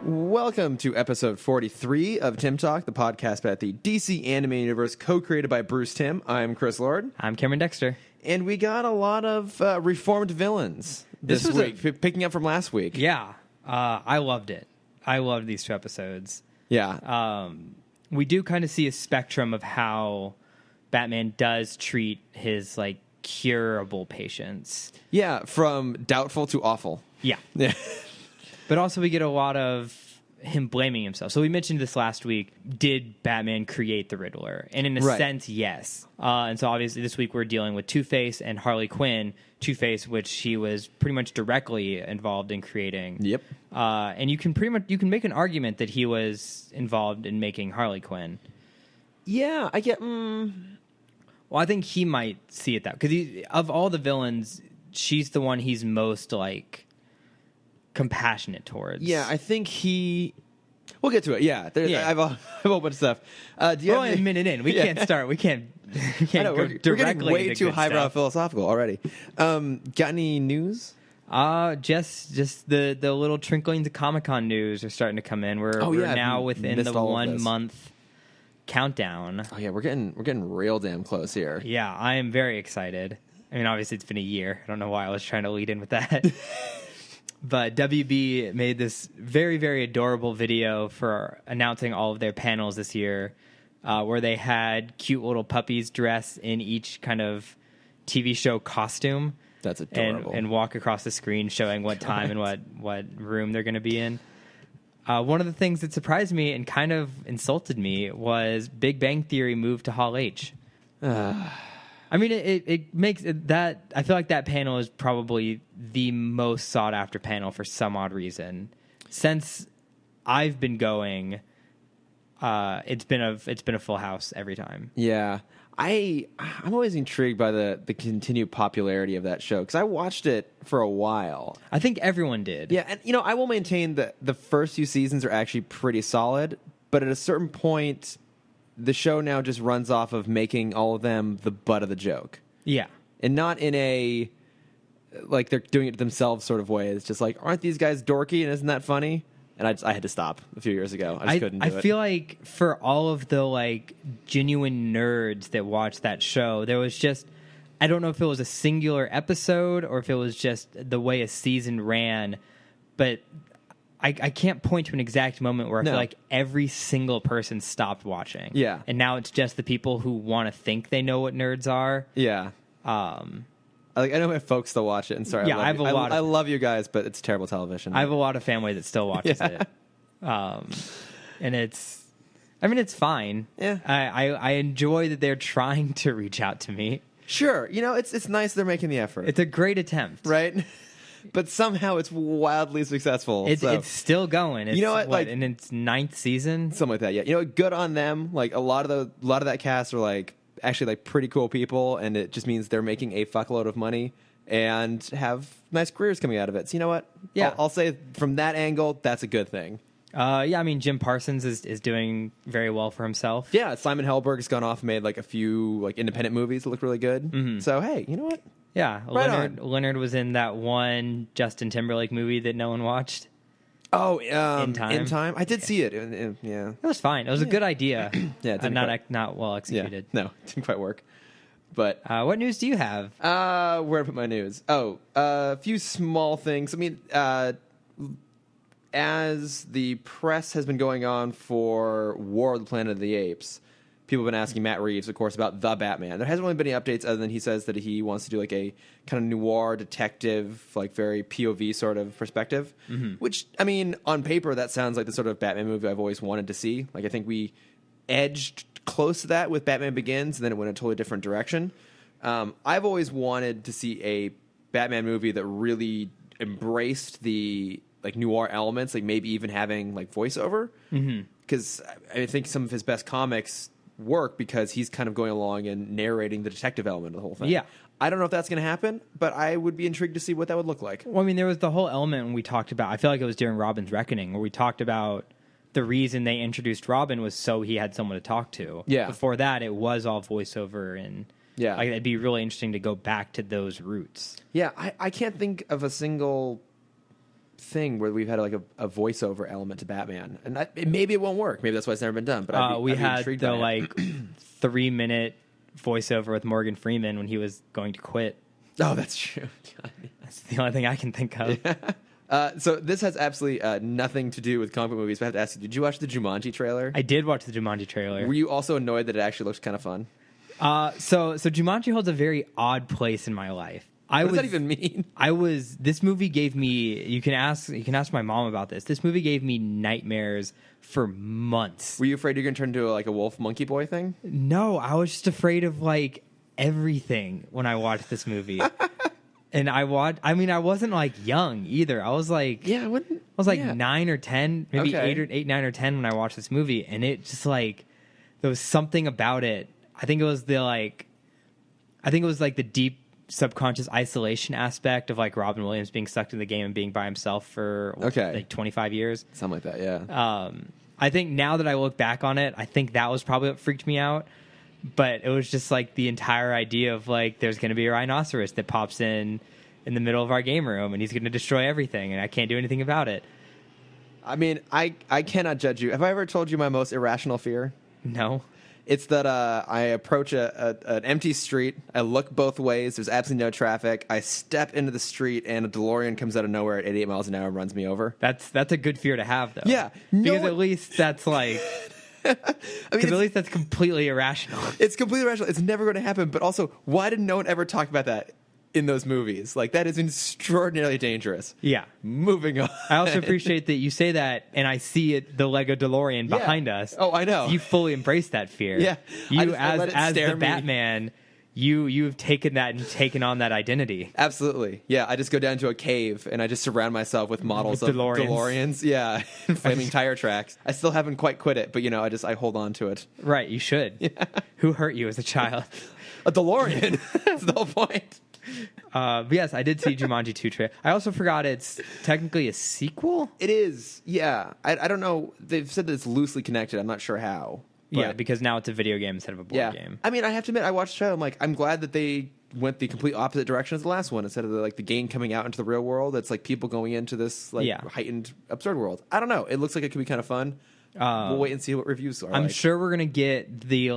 Welcome to episode 43 of Timm Talk, the podcast about the DC Anime Universe, co-created by Bruce Timm. I'm Chris Lord. I'm Cameron Dexter. And we got a lot of reformed villains this week, picking up from last week. Yeah, I loved it. I loved these two episodes. Yeah. We do kind of see a spectrum of how Batman does treat his, like, curable patients. Yeah, from doubtful to awful. Yeah. Yeah. But also we get a lot of him blaming himself. So we mentioned this last week. Did Batman create the Riddler? And in a sense, yes. And so obviously this week we're dealing with Two-Face and Harley Quinn. Two-Face, which he was pretty much directly involved in creating. Yep. And you can make an argument that he was involved in making Harley Quinn. Yeah, I get... Well, I think he might see it that... Because of all the villains, she's the one he's most, like... compassionate towards. Yeah, I think he... We'll get to it, yeah. I have a whole bunch of stuff. We're only a minute in. We can't start. We can't go we're directly getting way into too good highbrow stuff. philosophical already. Got any news? Just the little trinklings of Comic-Con news are starting to come in. We're now within the 1 month countdown. Oh yeah, we're getting real damn close here. Yeah, I am very excited. I mean, obviously it's been a year. I don't know why I was trying to lead in with that. But WB made this very, very adorable video for announcing all of their panels this year, where they had cute little puppies dress in each kind of TV show costume. That's adorable. And walk across the screen showing what time and what room they're going to be in. One of the things that surprised me and kind of insulted me was Big Bang Theory moved to Hall H. I mean, it makes that... I feel like that panel is probably the most sought-after panel for some odd reason. Since I've been going, it's been a full house every time. Yeah. I'm always intrigued by the continued popularity of that show, because I watched it for a while. I think everyone did. Yeah, and I will maintain that the first few seasons are actually pretty solid, but at a certain point... the show now just runs off of making all of them the butt of the joke. Yeah. And not in a, like, they're doing it themselves sort of way. It's just like, aren't these guys dorky and isn't that funny? And I had to stop a few years ago. I just couldn't do it. I feel like for all of the, like, genuine nerds that watch that show, there was just, I don't know if it was a singular episode or if it was just the way a season ran, but... I can't point to an exact moment where I feel like every single person stopped watching. Yeah. And now it's just the people who want to think they know what nerds are. Yeah. I know my folks still watch it, and sorry, yeah, I love you guys, but it's terrible television. I have a lot of family that still watches it. And it's fine. Yeah. I enjoy that they're trying to reach out to me. Sure. It's nice they're making the effort. It's a great attempt. Right? But somehow it's wildly successful. It's still going. It's, what? Like, in its 9th season? Something like that, yeah. Good on them. Like, a lot of that cast are, like, actually, like, pretty cool people, and it just means they're making a fuckload of money and have nice careers coming out of it. So you know what? Yeah. I'll say from that angle, that's a good thing. Yeah, I mean, Jim Parsons is doing very well for himself. Yeah, Simon Helberg's gone off and made, like, a few, like, independent movies that look really good. Mm-hmm. So, hey, you know what? Yeah, Right Leonard was in that one Justin Timberlake movie that no one watched. Oh, In Time? I did see it. Yeah. It was fine. It was a good idea. Yeah, it not well executed. Yeah, no, it didn't quite work. But what news do you have? Where to put my news? Oh, a few small things. I mean, as the press has been going on for War of the Planet of the Apes, people have been asking Matt Reeves, of course, about The Batman. There hasn't really been any updates other than he says that he wants to do like a kind of noir detective, like very POV sort of perspective, which, I mean, on paper, that sounds like the sort of Batman movie I've always wanted to see. Like, I think we edged close to that with Batman Begins, and then it went a totally different direction. I've always wanted to see a Batman movie that really embraced the like noir elements, like maybe even having like voiceover. Because I think some of his best comics work because he's kind of going along and narrating the detective element of the whole thing. Yeah. I don't know if that's going to happen, but I would be intrigued to see what that would look like. Well, I mean, there was the whole element when we talked about, I feel like it was during Robin's Reckoning, where we talked about the reason they introduced Robin was so he had someone to talk to. Yeah. Before that, it was all voiceover, and like, it'd be really interesting to go back to those roots. Yeah, I can't think of a single thing where we've had like a voiceover element to Batman, and maybe it won't work. Maybe that's why it's never been done. But we I'd be had intrigued the by it. 3-minute voiceover with Morgan Freeman when he was going to quit. Oh, that's true. That's the only thing I can think of. So this has absolutely nothing to do with comic book movies. But I have to ask you: did you watch the Jumanji trailer? I did watch the Jumanji trailer. Were you also annoyed that it actually looks kind of fun? So Jumanji holds a very odd place in my life. What does that even mean? This movie gave me, you can ask my mom about this. This movie gave me nightmares for months. Were you afraid you're going to turn into like a wolf monkey boy thing? No, I was just afraid of like everything when I watched this movie. And I wasn't like young either. I was like, 9 or 10, maybe Okay. 8, 9 or 10 when I watched this movie. And it just like, there was something about it. I think it was the deep subconscious isolation aspect of like Robin Williams being stuck in the game and being by himself for like 25 years. Something like that, yeah. I think now that I look back on it, I think that was probably what freaked me out. But it was just like the entire idea of like there's going to be a rhinoceros that pops in the middle of our game room and he's going to destroy everything and I can't do anything about it. I mean, I cannot judge you. Have I ever told you my most irrational fear? No. It's that I approach an empty street. I look both ways. There's absolutely no traffic. I step into the street, and a DeLorean comes out of nowhere at 88 miles an hour and runs me over. That's a good fear to have, though. Yeah. Because at least that's like... Because at least that's completely irrational. It's completely irrational. It's never going to happen. But also, why did no one ever talk about that in those movies? Like, that is extraordinarily dangerous. Yeah. Moving on. I also appreciate that you say that, and I see the Lego DeLorean behind us. Oh, I know. You fully embrace that fear. Yeah. You, I let it as stare the me. Batman, you've taken that and taken on that identity. Absolutely. Yeah, I just go down to a cave and I just surround myself with models With of DeLoreans. DeLoreans. Yeah, and flaming tire tracks. I still haven't quite quit it, but I hold on to it. Right, you should. Yeah. Who hurt you as a child? A DeLorean. That's the whole point. But yes, I did see Jumanji 2 trailer. I also forgot it's technically a sequel. It is. Yeah. I don't know. They've said that it's loosely connected. I'm not sure how. Yeah, because now it's a video game instead of a board game. I mean, I have to admit, I watched the show. I'm glad that they went the complete opposite direction as the last one. Instead of the game coming out into the real world, it's like people going into this heightened, absurd world. I don't know. It looks like it could be kind of fun. We'll wait and see what reviews are. I'm sure we're gonna get the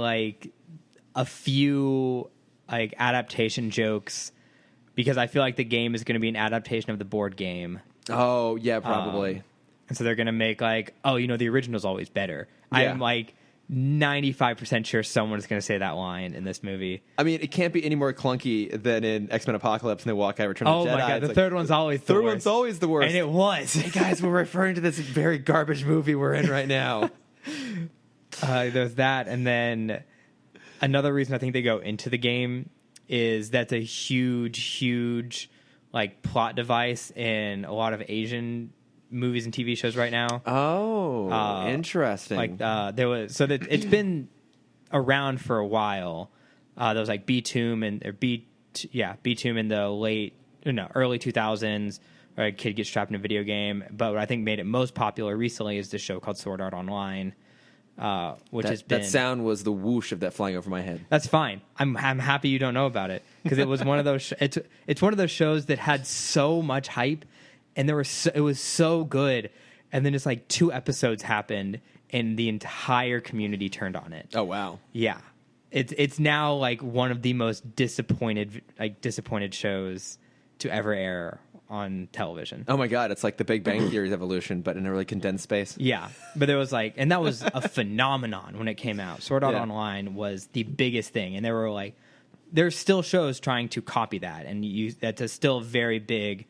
a few adaptation jokes because I feel like the game is gonna be an adaptation of the board game. Oh yeah, probably. And so they're gonna make the original's always better. Yeah. I'm 95% sure someone's going to say that line in this movie. I mean, it can't be any more clunky than in X-Men Apocalypse and they walk out Return of the Jedi. Oh my god, the third one's always the worst. Third one's always the worst. And it was. Hey guys, we're referring to this very garbage movie we're in right now. There's that, and then another reason I think they go into the game is that's a huge plot device in a lot of Asian movies and TV shows right now. Oh, interesting. It's been around for a while. There was B-Tomb B-Tomb in the early 2000s. Where a kid gets trapped in a video game. But what I think made it most popular recently is this show called Sword Art Online, that sound was the whoosh of that flying over my head. That's fine. I'm happy you don't know about it because it was one of those. It's one of those shows that had so much hype. And it was so good, and then just 2 episodes happened, and the entire community turned on it. Oh wow! Yeah, it's now one of the most disappointed shows to ever air on television. Oh my god! It's like The Big Bang Theory's evolution, but in a really condensed space. Yeah, but there was and that was a phenomenon when it came out. Sword Art Online was the biggest thing, and there's still shows trying to copy that, and that's still a very big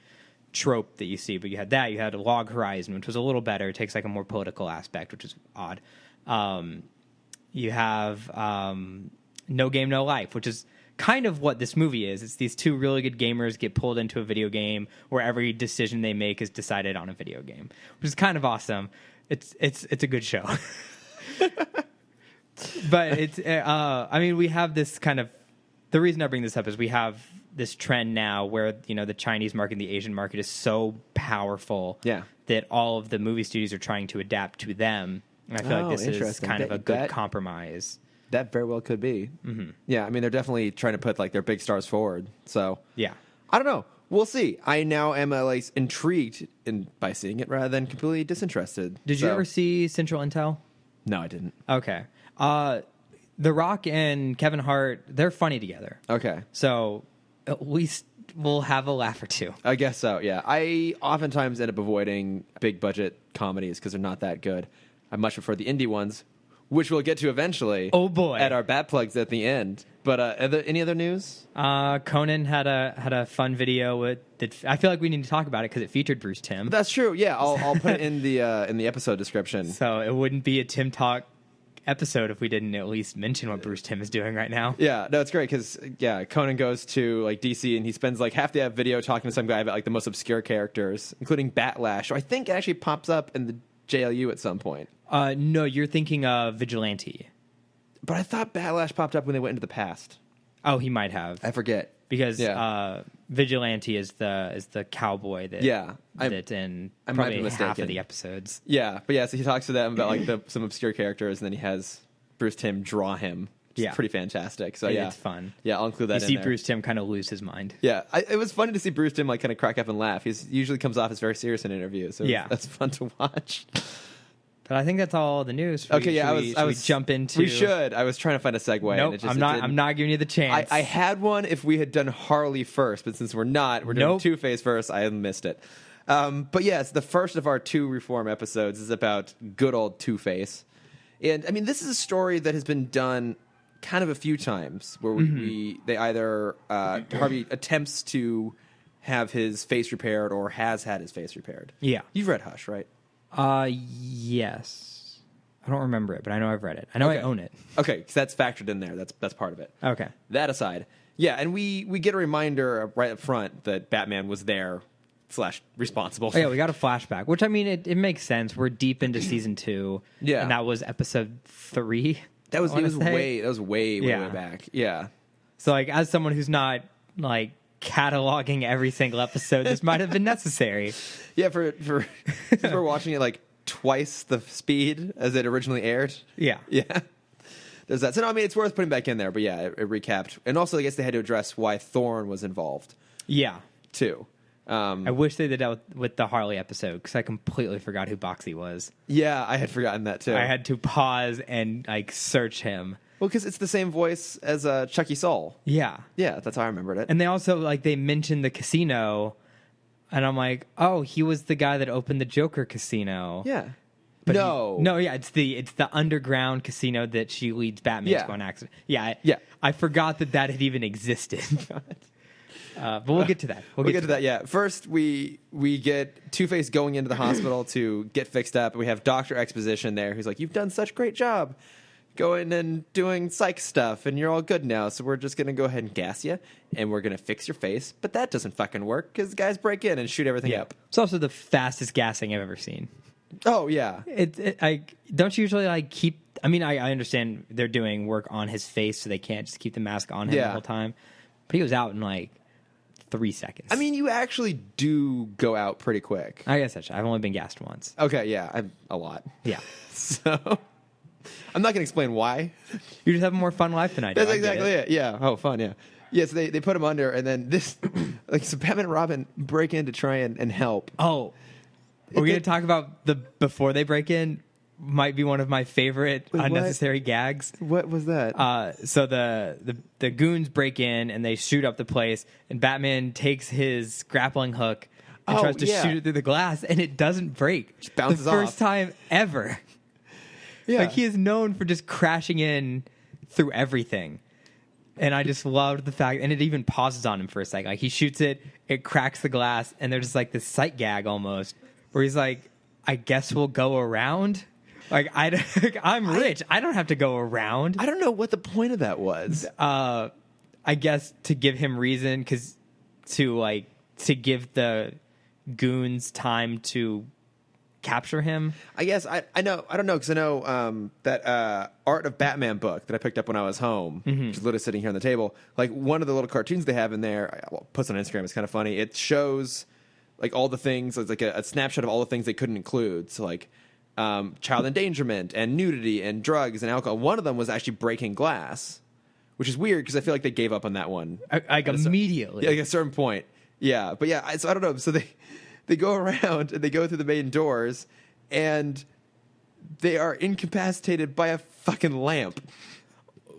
trope that you see. But you had Log Horizon, which was a little better. It takes a more political aspect, which is odd. You have No Game No Life, which is kind of what this movie is. It's these 2 really good gamers get pulled into a video game where every decision they make is decided on a video game, which is kind of awesome. It's a good show. But it's we have this kind of, the reason I bring this up is we have this trend now where the Chinese market and the Asian market is so powerful that all of the movie studios are trying to adapt to them. And I feel like this is kind of a good compromise. That very well could be. Mm-hmm. Yeah, I mean they're definitely trying to put their big stars forward. So yeah, I don't know. We'll see. I now am like intrigued by seeing it rather than completely disinterested. Did you ever see Central Intel? No, I didn't. Okay. The Rock and Kevin Hart, they're funny together. Okay. So at least we'll have a laugh or two. I guess so, yeah. I oftentimes end up avoiding big budget comedies because they're not that good. I much prefer the indie ones, which we'll get to eventually. Oh, boy. At our Bat Plugs at the end. But any other news? Conan had a fun video that I feel like we need to talk about it because it featured Bruce Timm. That's true, yeah. I'll put it in the episode description. So it wouldn't be a Timm Talk episode if we didn't at least mention what Bruce Timm is doing right now. Yeah, no, it's great because Conan goes to like DC and he spends like half the video talking to some guy about like the most obscure characters, including Batlash, who I think actually pops up in the JLU at some point. No, you're thinking of Vigilante. But I thought Batlash popped up when they went into the past. Oh, he might have. I forget because Vigilante is the cowboy that that's in probably half of the episodes. Yeah, but so he talks to them about like some obscure characters, and then he has Bruce Timm draw him. It's pretty fantastic. So it's fun. Yeah, I'll include that. You see Bruce Timm kind of lose his mind. Yeah, it was funny to see Bruce Timm like kind of crack up and laugh. He usually comes off as very serious in interviews. So that's fun to watch. But I think that's all the news. Okay, I was jump into. We should. I was trying to find a segue. Nope, and I'm not giving you the chance. I had one if we had done Harley first, but since we're not, we're doing Two-Face first. I missed it. But yes, the first of our 2 Reform episodes is about good old Two-Face, and I mean this is a story that has been done kind of a few times where they either Harvey attempts to have his face repaired or has had his face repaired. Yeah, you've read Hush, right? Yes. I don't remember it, but I know I've read it. I know I own it. Okay, because that's factored in there. That's part of it. Okay. That aside, and we get a reminder right up front that Batman was there / responsible. Oh, yeah, we got a flashback, which I mean, it makes sense. We're deep into season 2. Yeah, and that was episode 3. That was way back. Yeah. So like, as someone who's not like cataloging every single episode, this might have been necessary. Yeah, for we're watching it like twice the speed as it originally aired. Yeah. There's that. So no, I mean it's worth putting back in there. But yeah, it recapped, and also I guess they had to address why Thorne was involved. Yeah, too. I wish they did that with the Harley episode because I completely forgot who Boxy was. Yeah, I had forgotten that too. I had to pause and like search him. Well, because it's the same voice as Chucky Saul. Yeah, that's how I remembered it. And they also they mentioned the casino, and I'm like, oh, he was the guy that opened the Joker casino. Yeah, but it's the underground casino that she leads Batman to go on accident. I forgot that had even existed. But we'll get to that. We'll get to that. Yeah. First, we get Two-Face going into the hospital to get fixed up. We have Dr. Exposition there who's like, "You've done such a great job going and doing psych stuff, and you're all good now. So we're just gonna go ahead and gas you, and we're gonna fix your face." But that doesn't fucking work because guys break in and shoot everything up. It's also the fastest gassing I've ever seen. Oh yeah. I don't usually keep. I mean, I understand they're doing work on his face, so they can't just keep the mask on him the whole time. But he was out in 3 seconds. I mean, you actually do go out pretty quick. I guess that's true. I've only been gassed once. Okay, yeah, a lot. Yeah. So I'm not going to explain why. You just have a more fun life than I do. That's exactly it. Yeah. Oh, fun, yeah. Yeah, so they put him under, and then this, so Batman and Robin break in to try and help. Oh. Are we going to talk about the before they break in? Might be one of my favorite unnecessary gags. What was that? So the goons break in and they shoot up the place, and Batman takes his grappling hook and tries to shoot it through the glass, and it doesn't break. Just bounces off. The first time ever. Yeah. He is known for just crashing in through everything. And I just loved the fact, and it even pauses on him for a second. He shoots it, it cracks the glass, and there's this sight gag almost, where he's like, "I guess we'll go around." I'm rich. I don't have to go around. I don't know what the point of that was. I guess to give him reason, to give the goons time to capture him. I guess I don't know because I know that Art of Batman book that I picked up when I was home, which is literally sitting here on the table. One of the little cartoons they have in there, posts on Instagram. It's kind of funny. It shows all the things. It's a snapshot of all the things they couldn't include. So child endangerment and nudity and drugs and alcohol. One of them was actually breaking glass, which is weird because I feel like they gave up on that one. Immediately. At a certain point. Yeah, but yeah, so I don't know. So they go around and they go through the main doors, and they are incapacitated by a fucking lamp.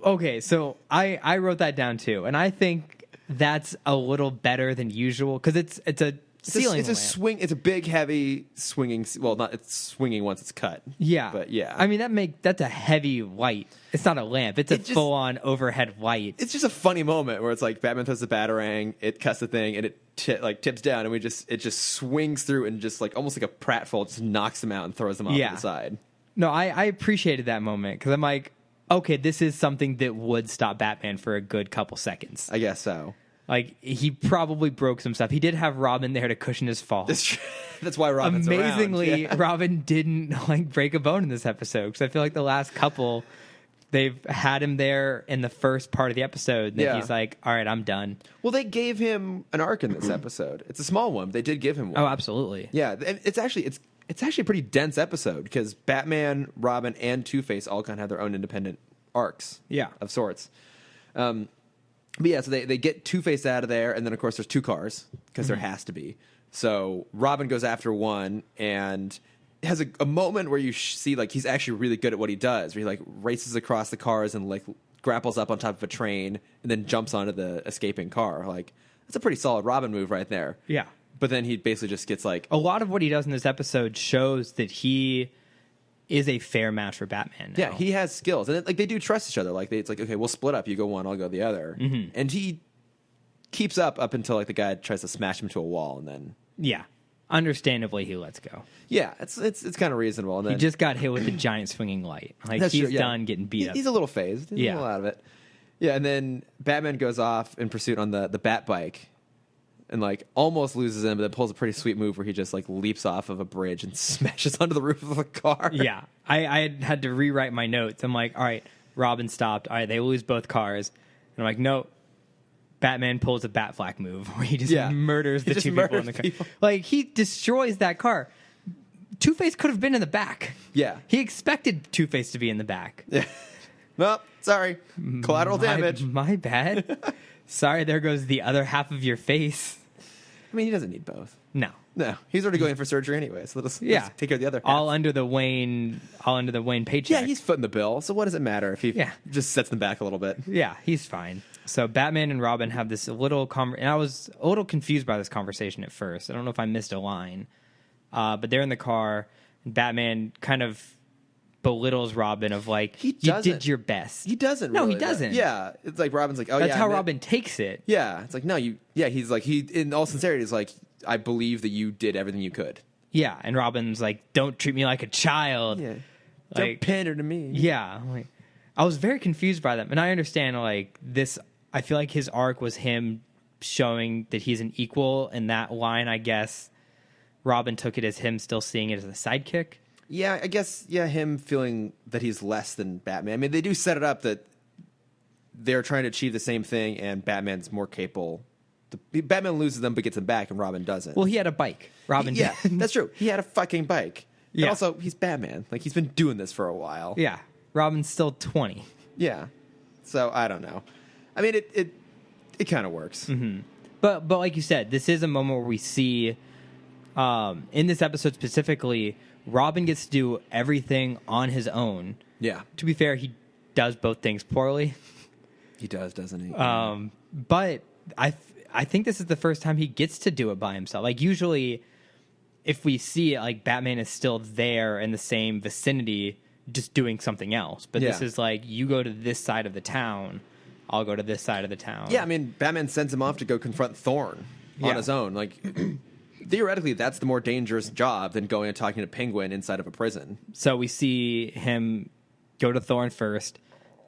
Okay, so I wrote that down too, and I think that's a little better than usual because it's a ceiling It's lamp. a swing. It's a big, heavy swinging. Well, not it's swinging once it's cut. Yeah, but yeah, I mean that's a heavy light. It's not a lamp. It's a full on overhead light. It's just a funny moment where it's like Batman throws the batarang, it cuts the thing, and it tips down, and it just swings through and just like almost like a pratfall, just knocks them out and throws them off to the side. No, I appreciated that moment because I'm like, okay, this is something that would stop Batman for a good couple seconds. I guess so. Like, he probably broke some stuff. He did have Robin there to cushion his fall. That's why Robin's Amazingly, around. Yeah. Robin didn't like break a bone in this episode because I feel like the last couple, they've had him there in the first part of the episode. And then he's like, all right, I'm done. Well, they gave him an arc in this episode. It's a small one. They did give him one. Oh, absolutely. Yeah, and it's actually a pretty dense episode because Batman, Robin, and Two-Face all kind of have their own independent arcs. Yeah. Of sorts. But yeah, so they get Two-Face out of there, and then of course there's two cars because there has to be. So Robin goes after one and has a moment where you see like he's actually really good at what he does, where he like races across the cars and like grapples up on top of a train and then jumps onto the escaping car. Like that's a pretty solid Robin move right there. Yeah. But then he basically just gets like a lot of what he does in this episode shows that he is a fair match for Batman now. Yeah, he has skills, and like they do trust each other. Like it's like, okay, we'll split up. You go one, I'll go the other, and he keeps up until like the guy tries to smash him to a wall, and then understandably he lets go. Yeah, it's kind of reasonable. And then he just got hit with a giant swinging light. Like he's done getting beat up. He's a little phased. He's a little out of it. Yeah, and then Batman goes off in pursuit on the Bat bike. And like almost loses him, but then pulls a pretty sweet move where he just like leaps off of a bridge and smashes onto the roof of a car. Yeah, I had to rewrite my notes. I'm like, all right, Robin stopped. All right, they lose both cars. And I'm like, no. Batman pulls a Bat-Flak move where he just murders the two people in the car. Like he destroys that car. Two-Face could have been in the back. Yeah, he expected Two-Face to be in the back. Yeah. Well, sorry, collateral damage. My bad. Sorry, there goes the other half of your face. I mean, he doesn't need both. No, he's already going for surgery anyway. So let's take care of the other half. All under the Wayne paycheck. Yeah, he's footing the bill. So what does it matter if he just sets them back a little bit? Yeah, he's fine. So Batman and Robin have this little and I was a little confused by this conversation at first. I don't know if I missed a line, but they're in the car. And Batman kind of belittles Robin of like, you did your best. He doesn't. No, really, he doesn't. Yeah, it's like Robin's like, oh that's yeah. That's how Robin takes it. Yeah, it's like no, you. Yeah, he's like in all sincerity is like, I believe that you did everything you could. Yeah, and Robin's like, don't treat me like a child. Yeah, like, don't pander to me. Yeah, like, I was very confused by them, and I understand like this. I feel like his arc was him showing that he's an equal, and that line, I guess, Robin took it as him still seeing it as a sidekick. Yeah, I guess, him feeling that he's less than Batman. I mean, they do set it up that they're trying to achieve the same thing, and Batman's more capable. Batman loses them, but gets them back, and Robin doesn't. Well, he had a bike. Robin did. Yeah, that's true. He had a fucking bike. Yeah. And also, he's Batman. Like, he's been doing this for a while. Yeah. Robin's still 20. Yeah. So, I don't know. I mean, it kind of works. Mm-hmm. But like you said, this is a moment where we see, in this episode specifically, Robin gets to do everything on his own. Yeah. To be fair, he does both things poorly. He does, doesn't he? But I think this is the first time he gets to do it by himself. Like, usually, if we see it, like, Batman is still there in the same vicinity, just doing something else. But this is like, you go to this side of the town, I'll go to this side of the town. Yeah, I mean, Batman sends him off to go confront Thorn on his own. Like, theoretically, that's the more dangerous job than going and talking to Penguin inside of a prison. So we see him go to Thorn first,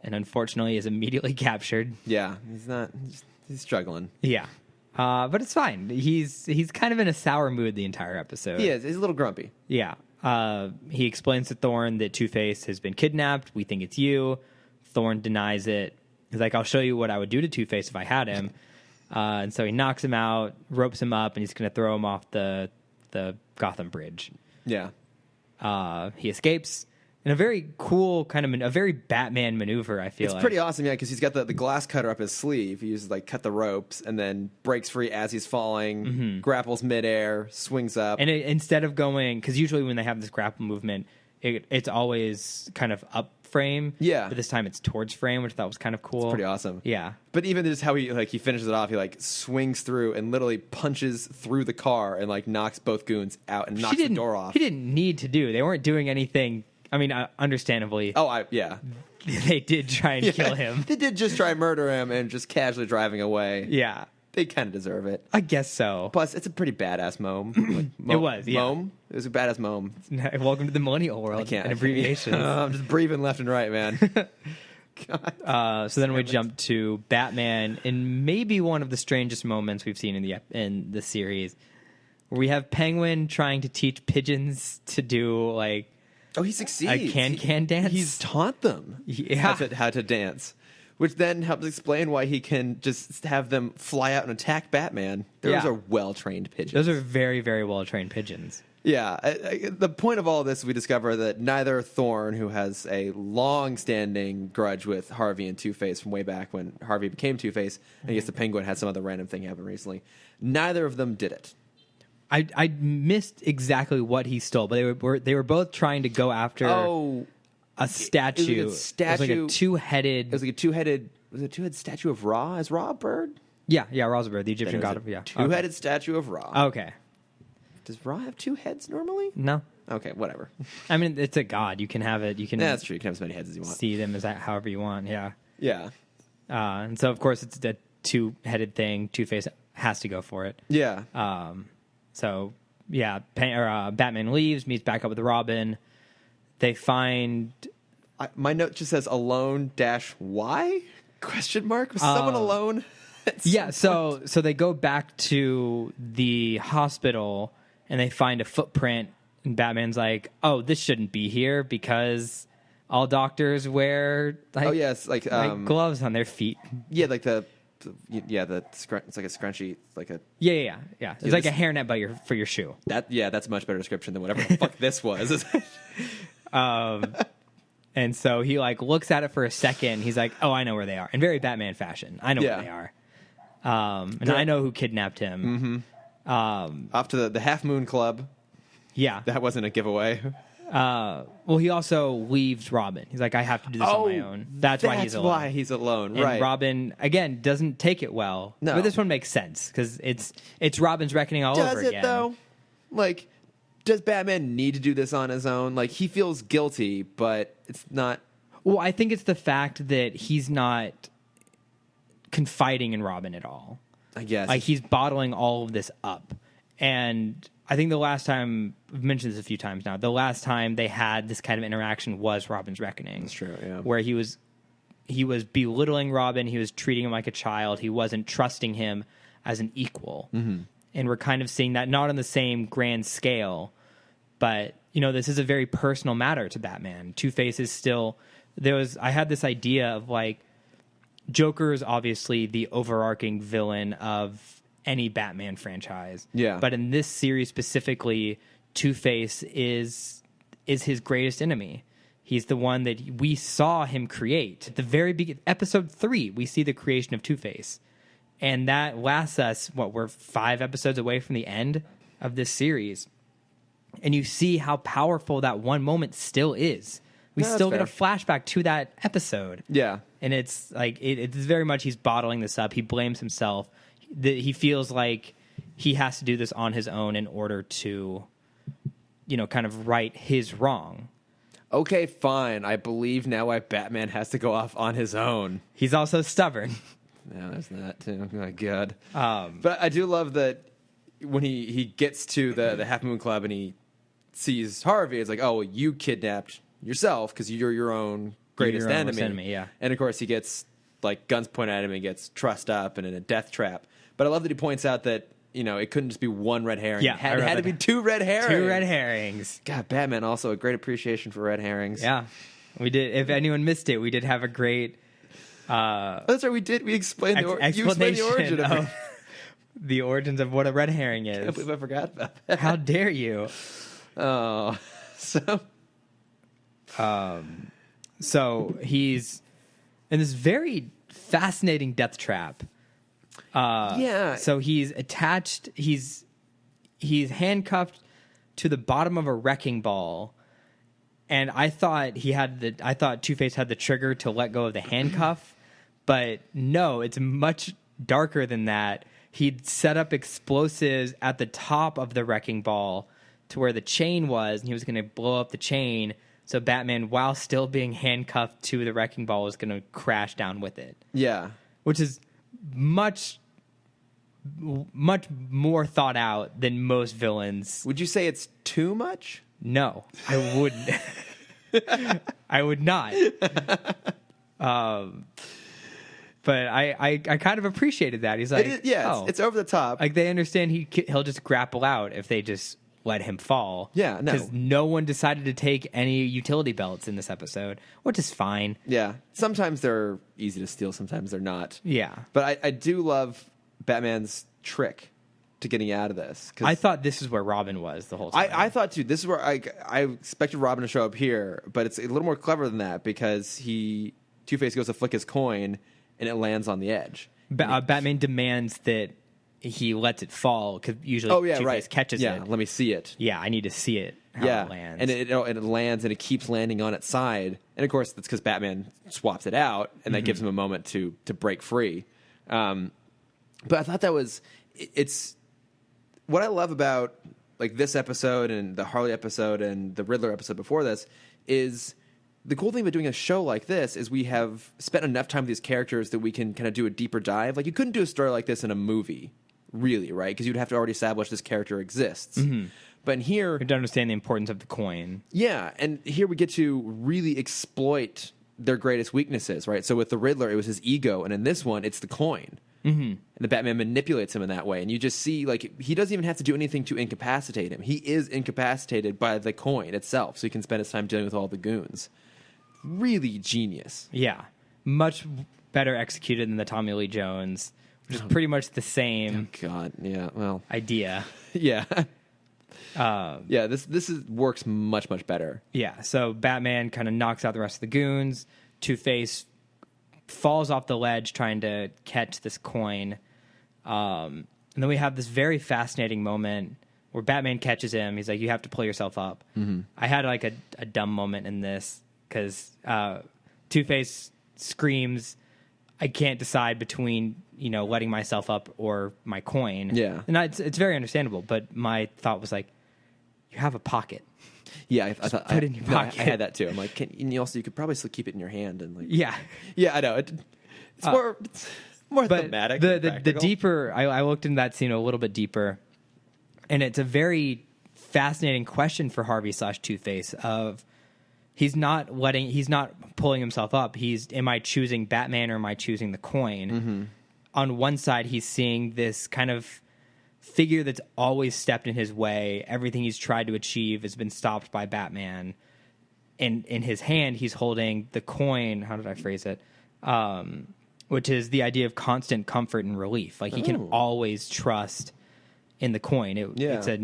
and unfortunately is immediately captured. Yeah, he's struggling. Yeah. But it's fine. He's kind of in a sour mood the entire episode. He is. He's a little grumpy. Yeah. He explains to Thorn that Two-Face has been kidnapped. We think it's you. Thorn denies it. He's like, I'll show you what I would do to Two-Face if I had him. And so he knocks him out, ropes him up, and he's going to throw him off the Gotham Bridge. Yeah. He escapes. in a very cool kind of a very Batman maneuver. I feel It's like. pretty awesome, yeah, because he's got the glass cutter up his sleeve. He uses cut the ropes and then breaks free as he's falling, grapples midair, swings up. And instead of going, because usually when they have this grapple movement, it's always kind of up frame. Yeah. But this time it's towards frame, which I thought was kind of cool. It's pretty awesome. Yeah. But even just how he finishes it off, he swings through and literally punches through the car and knocks both goons out and knocks the door off. He didn't need to do. They weren't doing anything. I mean, understandably. Yeah. They did try and kill him. They did just try and murder him and just casually driving away. Yeah. They kind of deserve it. I guess so. Plus, it's a pretty badass mome. It was, yeah. Mome? It was a badass mome. Welcome to the millennial world. I can't. And abbreviations. I'm just breathing left and right, man. God. So then we jump to Batman in maybe one of the strangest moments we've seen in the series, where we have Penguin trying to teach pigeons to do Oh, he succeeds. a can dance. He's taught them how to dance, which then helps explain why he can just have them fly out and attack Batman. Those are well-trained pigeons. Those are very, very well-trained pigeons. Yeah. The point of all this, we discover that neither Thorne, who has a long-standing grudge with Harvey and Two-Face from way back when Harvey became Two-Face, and I guess the Penguin had some other random thing happen recently, neither of them did it. I missed exactly what he stole, but they were both trying to go after a statue. It was like a two-headed. It was like a two-headed. Was it a two-headed statue of Ra? Is Ra a bird? Yeah, Ra was a bird, the Egyptian god of two-headed statue of Ra. Okay. Does Ra have two heads normally? No. Okay, whatever. I mean, it's a god. You can have it. You can. That's true. You can have as many heads as you want. See them as however you want. Yeah. Yeah. And so of course it's a two-headed thing. Two-Face has to go for it. Yeah. So yeah, Batman leaves, meets back up with Robin. They find my note just says alone -why? Question mark? Was someone alone? Yeah, so they go back to the hospital and they find a footprint, and Batman's like, "Oh, this shouldn't be here because all doctors wear gloves on their feet." Yeah, it's like a scrunchie, like a yeah. It's like a hairnet for your shoe. That's a much better description than whatever the fuck this was. And so he looks at it for a second. He's like, "Oh, I know where they are." In very Batman fashion, I know where they are. And I know who kidnapped him. Mm-hmm. Off to the Half Moon Club. Yeah, that wasn't a giveaway. Well, he also leaves Robin. He's like, I have to do this on my own. That's why he's alone. Why he's alone, and right? Robin again doesn't take it well. No, but this one makes sense because it's Robin's reckoning all over again. Does it though? Does Batman need to do this on his own? He feels guilty, but it's not. Well, I think it's the fact that he's not confiding in Robin at all. I guess he's bottling all of this up, and I think the last time, we've mentioned this a few times now, the last time they had this kind of interaction was Robin's Reckoning. That's true, yeah. Where he was belittling Robin, he was treating him like a child, he wasn't trusting him as an equal. Mm-hmm. And we're kind of seeing that not on the same grand scale, but, this is a very personal matter to Batman. Two-Face is still... I had this idea of, Joker is obviously the overarching villain of any Batman franchise. Yeah. But in this series specifically, Two-Face is his greatest enemy. He's the one that we saw him create. At the very beginning, episode 3, we see the creation of Two-Face. And that lasts us, we're 5 episodes away from the end of this series. And you see how powerful that one moment still is. We still get a flashback to that episode. Yeah. And it's it's very much he's bottling this up. He blames himself. He feels like he has to do this on his own in order to, kind of right his wrong. Okay, fine. I believe now why Batman has to go off on his own. He's also stubborn. Yeah, there's that too. Oh my God. But I do love that when he gets to the Half Moon Club and he sees Harvey, it's like, oh, well, you kidnapped yourself because you're your own greatest enemy. Yeah. And of course he gets guns pointed at him and gets trussed up and in a death trap. But I love that he points out that, it couldn't just be one red herring. Yeah, it had to be 2 red herrings. 2 red herrings. God, Batman also a great appreciation for red herrings. Yeah. We did. If anyone missed it, we did have a great... that's right, we did. We explained you explained the origin of the origins of what a red herring is. I can't believe I forgot about that. How dare you? Oh, so So he's in this very fascinating death trap. Yeah. So he's attached. He's handcuffed to the bottom of a wrecking ball, and I thought Two-Face had the trigger to let go of the handcuff, but no, it's much darker than that. He'd set up explosives at the top of the wrecking ball to where the chain was, and he was going to blow up the chain. So Batman, while still being handcuffed to the wrecking ball, was going to crash down with it. Yeah. Which is much more thought out than most villains. Would you say it's too much? No, I wouldn't. I would not. But I kind of appreciated that. He's like, it's over the top. Like they understand he'll just grapple out if they just let him fall. Yeah, no. Because no one decided to take any utility belts in this episode, which is fine. Yeah. Sometimes they're easy to steal, sometimes they're not. Yeah. But I do love Batman's trick to getting out of this. I thought this is where Robin was the whole time. I thought, too. This is where I expected Robin to show up here, but it's a little more clever than that because Two-Face goes to flick his coin, and it lands on the edge. Batman demands that he lets it fall because usually Two-Face catches it. Yeah, let me see it. Yeah, I need to see it. How it lands. And it lands and it keeps landing on its side. And of course, that's because Batman swaps it out, and that gives him a moment to break free. But I thought that it's what I love about like this episode and the Harley episode and the Riddler episode before this is the cool thing about doing a show like this is we have spent enough time with these characters that we can kind of do a deeper dive. Like you couldn't do a story like this in a movie, really, right? Because you'd have to already establish this character exists. Mm-hmm. But in here, you have to understand the importance of the coin. Yeah, and here we get to really exploit their greatest weaknesses, right? So with the Riddler, it was his ego, and in this one, it's the coin. Mm-hmm. And the Batman manipulates him in that way. And you just see, like, he doesn't even have to do anything to incapacitate him. He is incapacitated by the coin itself, so he can spend his time dealing with all the goons. Really genius. Yeah. Much better executed than the Tommy Lee Jones, which is pretty much the same idea. Yeah. This works much, much better. Yeah, so Batman kind of knocks out the rest of the goons. Two-Face falls off the ledge trying to catch this coin. And then we have this very fascinating moment where Batman catches him. He's like, you have to pull yourself up. Mm-hmm. I had like a dumb moment in this because Two-Face screams, I can't decide between, letting myself up or my coin. Yeah. And it's very understandable, but my thought was like, you have a pocket. Yeah, I thought put it in your pocket. I had that too. I'm like, you could probably still keep it in your hand and like. Yeah, I know. It's more thematic. The deeper I looked into that scene a little bit deeper, and it's a very fascinating question for Harvey / Two-Face of he's not pulling himself up. Am I choosing Batman or am I choosing the coin? Mm-hmm. On one side, he's seeing this kind of figure that's always stepped in his way. Everything he's tried to achieve has been stopped by Batman. And in his hand, he's holding the coin. How did I phrase it? Which is the idea of constant comfort and relief. Like he can always trust in the coin. It's a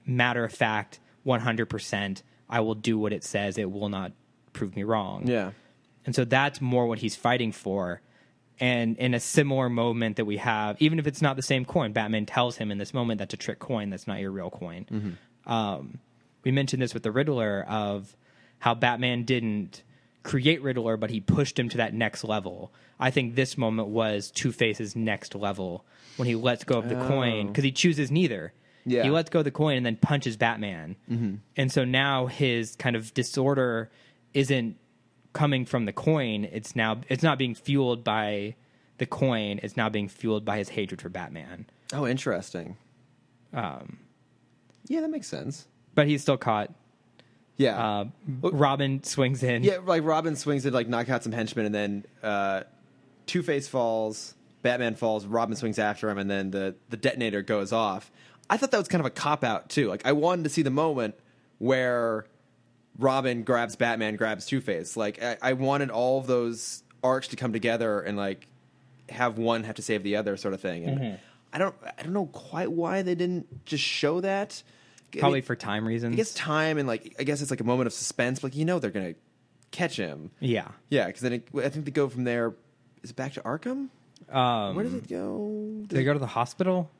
matter of fact, 100%. I will do what it says. It will not prove me wrong. Yeah. And so that's more what he's fighting for. And in a similar moment that we have, even if it's not the same coin, Batman tells him in this moment that's a trick coin, that's not your real coin. Mm-hmm. We mentioned this with the Riddler of how Batman didn't create Riddler, but he pushed him to that next level. I think this moment was Two-Face's next level when he lets go of the coin, because he chooses neither. Yeah. He lets go of the coin and then punches Batman. Mm-hmm. And so now his kind of disorder isn't coming from the coin. It's not being fueled by the coin. It's now being fueled by his hatred for Batman. Oh, interesting. Yeah, that makes sense. But he's still caught. Yeah. Robin swings in. Yeah, like Robin swings in, like knock out some henchmen, and then Two-Face falls, Batman falls, Robin swings after him, and then the detonator goes off. I thought that was kind of a cop-out, too. Like, I wanted to see the moment where Robin grabs Batman, grabs Two-Face. Like, I wanted all of those arcs to come together and, like, have one have to save the other sort of thing. And I don't know quite why they didn't just show that, Probably for time reasons. I guess time and like I guess it's like a moment of suspense. But, like they're gonna catch him. Yeah, yeah. Because then I think they go from there. Is it back to Arkham? Where does it go? Do they go to the hospital?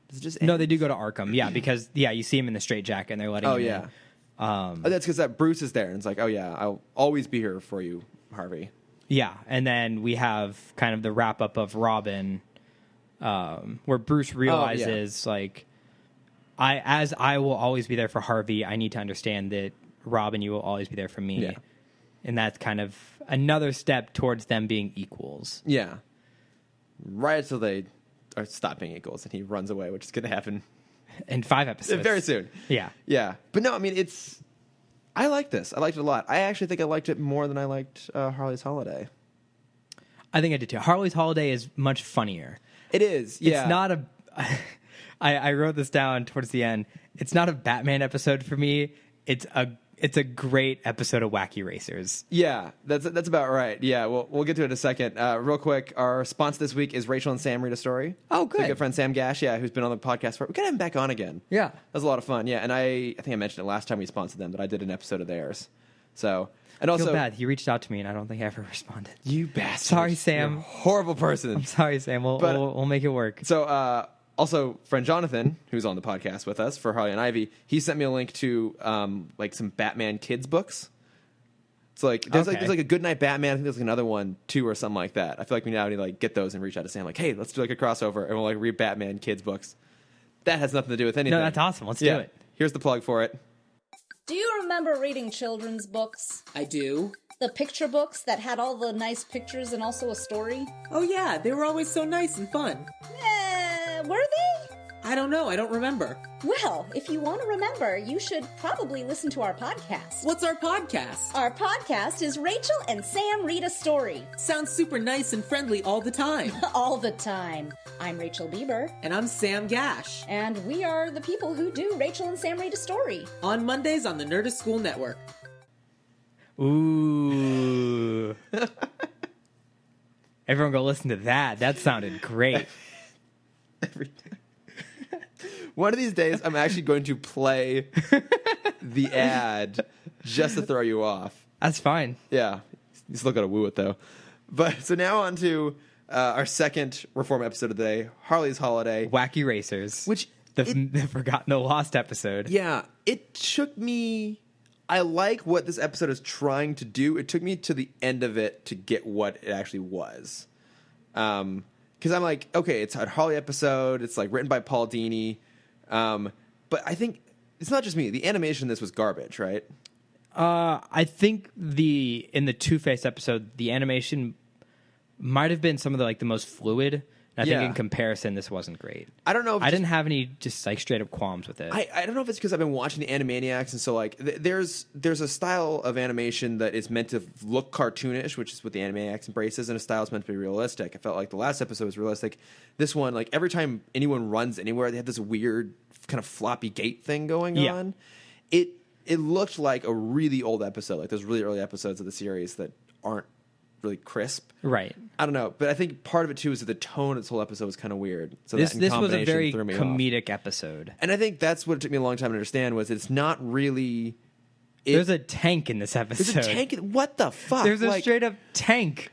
Does it just No, end? they do go to Arkham. Yeah, because you see him in the straitjacket and they're letting him in. That's because that Bruce is there and it's like, oh yeah, I'll always be here for you, Harvey. Yeah, and then we have kind of the wrap up of Robin, where Bruce realizes like, I will always be there for Harvey. I need to understand that Robin, you will always be there for me. Yeah. And that's kind of another step towards them being equals. Yeah. Right until they are stop being equals and he runs away, which is going to happen in 5 episodes. very soon. Yeah. Yeah. But no, I mean, I like this. I liked it a lot. I actually think I liked it more than I liked Harley's Holiday. I think I did too. Harley's Holiday is much funnier. It is. Yeah. It's not a... I wrote this down towards the end. It's not a Batman episode for me. It's a great episode of Wacky Racers. Yeah, that's about right. Yeah, we'll get to it in a second. Real quick, our sponsor this week is Rachel and Sam Read a Story. Oh, good. My good friend Sam Gash, who's been on the podcast for. We gotta have him back on again. Yeah, that was a lot of fun. Yeah, and I think I mentioned it last time we sponsored them that I did an episode of theirs. So, and also, I feel bad. He reached out to me and I don't think I ever responded. You bastard! Sorry, Sam. You're a horrible person. I'm sorry, Sam. We'll make it work. So, also, friend Jonathan, who's on the podcast with us for Harley and Ivy, he sent me a link to like some Batman kids books. It's like there's like a Goodnight Batman. I think there's like another one too or something like that. I feel like we now need to like get those and reach out to Sam like, hey, let's do like a crossover and we'll like read Batman kids books. That has nothing to do with anything. No, that's awesome. Let's do it. Here's the plug for it. Do you remember reading children's books? I do. The picture books that had all the nice pictures and also a story? Oh yeah, they were always so nice and fun. Were they? I don't know, I don't remember. Well, if you want to remember, you should probably listen to our podcast. What's our podcast? Our podcast is Rachel and Sam Read a Story. Sounds super nice and friendly all the time. All the time. I'm Rachel Bieber. And I'm Sam Gash. And we are the people who do Rachel and Sam Read a Story. On Mondays on the Nerdist School Network. Ooh. Everyone go listen to that. That sounded great. One of these days, I'm actually going to play the ad just to throw you off. That's fine. Yeah. You still got to woo it, though. But so now on to our second Reform episode of the day, Harley's Holiday. Wacky Racers. Which... The Forgotten, the Lost episode. Yeah. It took me... I like what this episode is trying to do. It took me to the end of it to get what it actually was. Because I'm like, okay, it's a Harley episode. It's like written by Paul Dini. But I think it's not just me. The animation in this was garbage, right? I think in the Two-Face episode, the animation might have been some of the most fluid. And I think in comparison, this wasn't great. I don't know. If I didn't have any just like straight up qualms with it. I don't know if it's because I've been watching the Animaniacs, and so like there's a style of animation that is meant to look cartoonish, which is what the Animaniacs embraces, and a style is meant to be realistic. I felt like the last episode was realistic. This one, like every time anyone runs anywhere, they have this weird kind of floppy gait thing going on. It looked like a really old episode, like those really early episodes of the series that aren't really crisp. Right. I don't know, but I think part of it too is that the tone of this whole episode was kind of weird. So this was a very threw me comedic off. episode. And I think that's what it took me a long time to understand was it's not really... There's a tank in this episode. There's a tank? What the fuck? There's a straight up tank.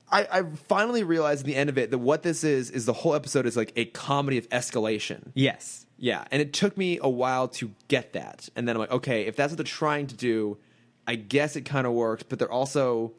I finally realized at the end of it that what this is the whole episode is like a comedy of escalation. Yes. Yeah, and it took me a while to get that. And then I'm like, okay, if that's what they're trying to do, I guess it kind of works, but they're also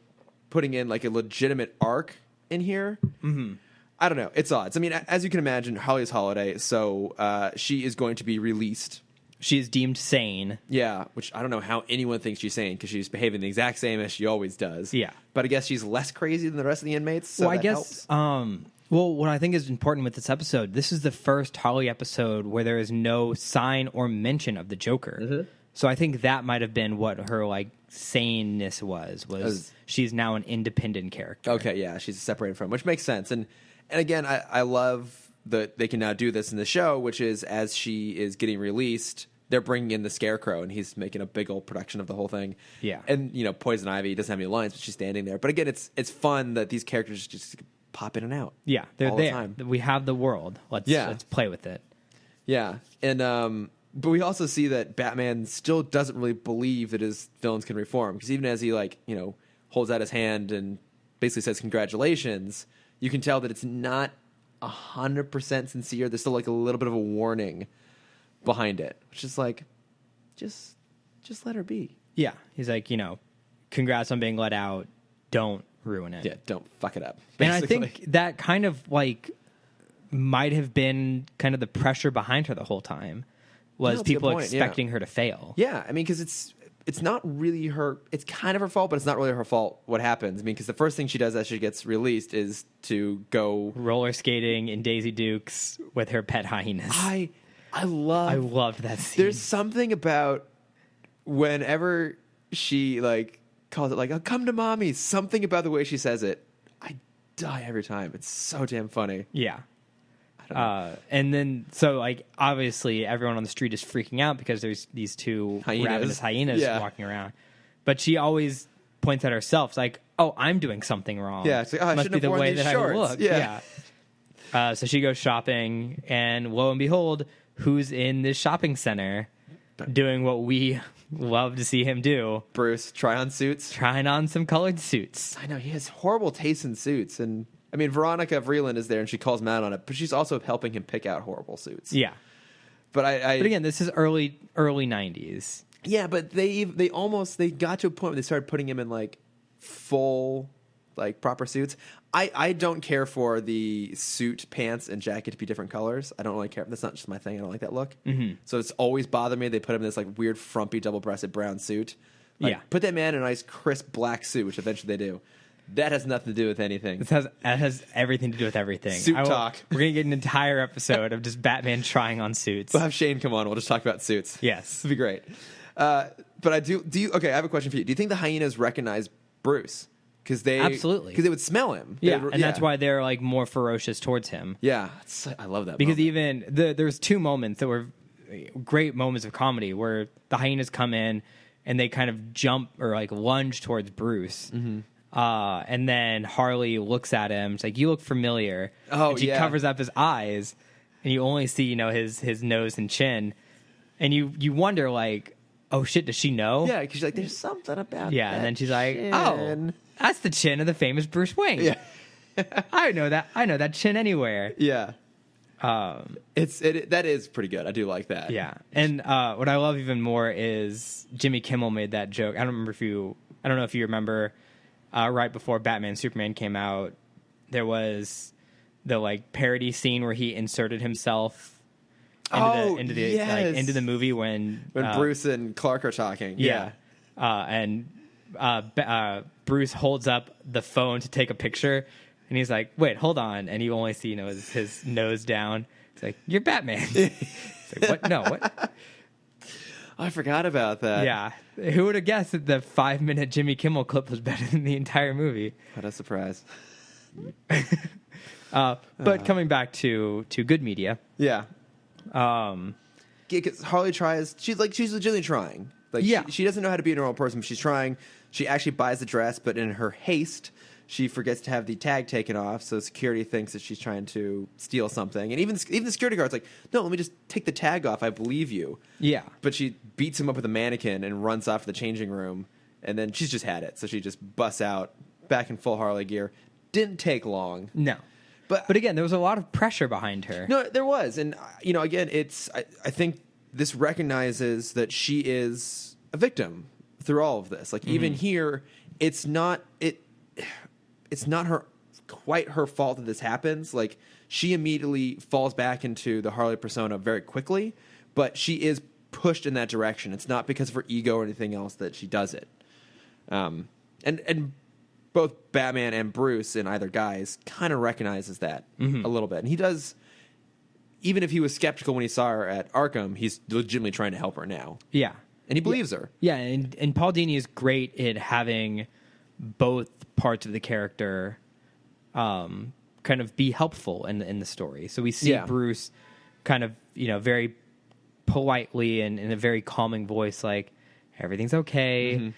putting in like a legitimate arc in here. Mm-hmm. I don't know. It's odds. I mean, as you can imagine, Harley's Holiday, so she is going to be released. She is deemed sane. Yeah, which I don't know how anyone thinks she's sane because she's behaving the exact same as she always does. Yeah. But I guess she's less crazy than the rest of the inmates, so well, I that guess, helps. Well, what I think is important with this episode, this is the first Harley episode where there is no sign or mention of the Joker. Mm-hmm. So I think that might have been what her saneness was she's now an independent character. Okay, yeah, she's separated from, which makes sense. And again, I love that they can now do this in the show, which is as she is getting released, they're bringing in the Scarecrow, and he's making a big old production of the whole thing. Yeah. And, Poison Ivy doesn't have any lines, but she's standing there. But again, it's fun that these characters just pop in and out. Yeah, they're all there. The time. We have the world. Let's play with it. Yeah. And But we also see that Batman still doesn't really believe that his villains can reform, because even as he holds out his hand and basically says congratulations, you can tell that it's not 100% sincere. There's still like a little bit of a warning behind it, which is like, just let her be. Yeah, he's like, congrats on being let out. Don't ruin it. Yeah, don't fuck it up. And I basically. think that kind of like might have been kind of the pressure behind her the whole time, was that's a good people point, expecting her to fail. Yeah, I mean, because it's not really her. It's kind of her fault, but it's not really her fault what happens. I mean, because the first thing she does as she gets released is to go roller skating in Daisy Dukes with her pet hyenas. I I loved that scene. There's something about whenever she calls it oh, come to mommy. Something about the way she says it, I die every time. It's so damn funny. Yeah. I don't know. And then, so obviously everyone on the street is freaking out because there's these two ravenous hyenas walking around. But she always points at herself. It's like, oh, I'm doing something wrong. Yeah, it's like, oh, I must shouldn't be have the worn way these that shorts. I look. Yeah. So she goes shopping, and lo and behold, who's in this shopping center doing what we love to see him do? Bruce, try on suits. Trying on some colored suits. I know, he has horrible taste in suits. And I mean, Veronica Vreeland is there and she calls him out on it, but she's also helping him pick out horrible suits. Yeah. But But again, this is early 90s. Yeah, but they got to a point where they started putting him in full proper suits. I don't care for the suit, pants, and jacket to be different colors. I don't really care. That's not just my thing. I don't like that look. Mm-hmm. So it's always bothered me. They put him in this weird, frumpy, double-breasted brown suit. Put that man in a nice, crisp black suit, which eventually they do. That has nothing to do with anything. That has everything to do with everything. Suit talk. We're going to get an entire episode of just Batman trying on suits. We'll have Shane come on. We'll just talk about suits. Yes. It'll be great. But I do you? Okay, I have a question for you. Do you think the hyenas recognize Bruce? Absolutely, because they would smell him. Yeah, that's why they're more ferocious towards him. Yeah, I love that. Because moment. even there's two moments that were great moments of comedy where the hyenas come in and they kind of jump or lunge towards Bruce. Mm-hmm. And then Harley looks at him. It's like, you look familiar. Oh, and she covers up his eyes, and you only see his nose and chin, and you wonder oh shit, does she know? Yeah, because she's like, there's something about that and then she's like, chin. Oh, that's the chin of the famous Bruce Wayne. Yeah. I know that chin anywhere. Yeah. That is pretty good. I do like that. Yeah. And what I love even more is Jimmy Kimmel made that joke. I don't know if you remember right before Batman Superman came out, there was the parody scene where he inserted himself into the movie when Bruce and Clark are talking. Yeah. And Bruce holds up the phone to take a picture, and he's like, wait, hold on. And you only see, his nose down. It's like, you're Batman. It's like, what? No, what? I forgot about that. Yeah. Who would have guessed that the 5-minute Jimmy Kimmel clip was better than the entire movie? What a surprise. But coming back to good media. Yeah. Because Harley tries, she's legitimately trying. She doesn't know how to be a normal person, but she's trying. She actually buys the dress, but in her haste, she forgets to have the tag taken off, so security thinks that she's trying to steal something. And even the security guard's like, no, let me just take the tag off. I believe you. Yeah. But she beats him up with a mannequin and runs off to the changing room, and then she's just had it. So she just busts out, back in full Harley gear. Didn't take long. No. But again, there was a lot of pressure behind her. No, there was. And, again, I think this recognizes that she is a victim through all of this. Even here, it's not quite her fault that this happens. She immediately falls back into the Harley persona very quickly, but she is pushed in that direction. It's not because of her ego or anything else that she does it. And both Batman and Bruce in either guise kind of recognizes that a little bit. And he does, even if he was skeptical when he saw her at Arkham, he's legitimately trying to help her now. Yeah. And he believes her. Yeah, and Paul Dini is great at having both parts of the character kind of be helpful in the story. So we see Bruce kind of, very politely and in a very calming voice, everything's okay. Mm-hmm.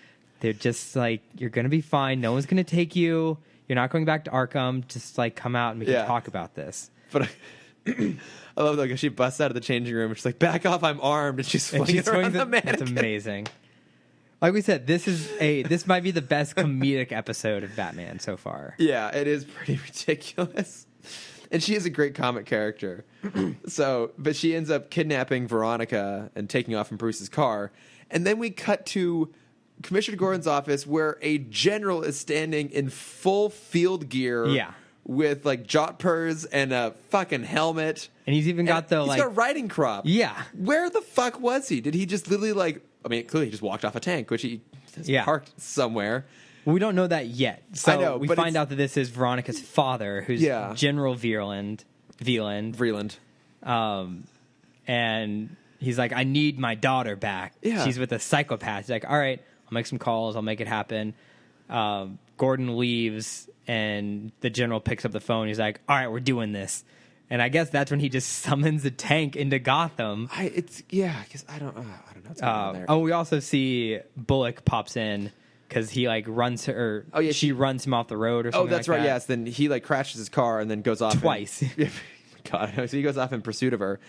They're just you're going to be fine. No one's going to take you. You're not going back to Arkham. Just come out and we can talk about this. But I love that she busts out of the changing room. She's like, "Back off! I'm armed," and she's swinging around the mannequin. That's amazing. Like we said, this might be the best comedic episode of Batman so far. Yeah, it is pretty ridiculous. And she is a great comic character. But she ends up kidnapping Veronica and taking off in Bruce's car. And then we cut to Commissioner Gordon's office where a general is standing in full field gear. Yeah. With like jotpurs and a fucking helmet. And he's even got he's got a riding crop. Yeah. Where the fuck was he? Did he just literally clearly he just walked off a tank, which he has parked somewhere. We don't know that yet. So I know, we but find out that this is Veronica's father, who's General Vreeland. And he's like, I need my daughter back. Yeah. She's with a psychopath. He's like, all right, I'll make some calls. I'll make it happen. Gordon leaves, and the general picks up the phone. He's like, all right, we're doing this. And I guess that's when he just summons a tank into Gotham. Because I don't know what's going on there. Oh, we also see Bullock pops in because he like runs her. Oh yeah, she runs him off the road or something. Oh, that's like right. That. Yes. Then he like crashes his car and then goes off twice. God, so he goes off in pursuit of her,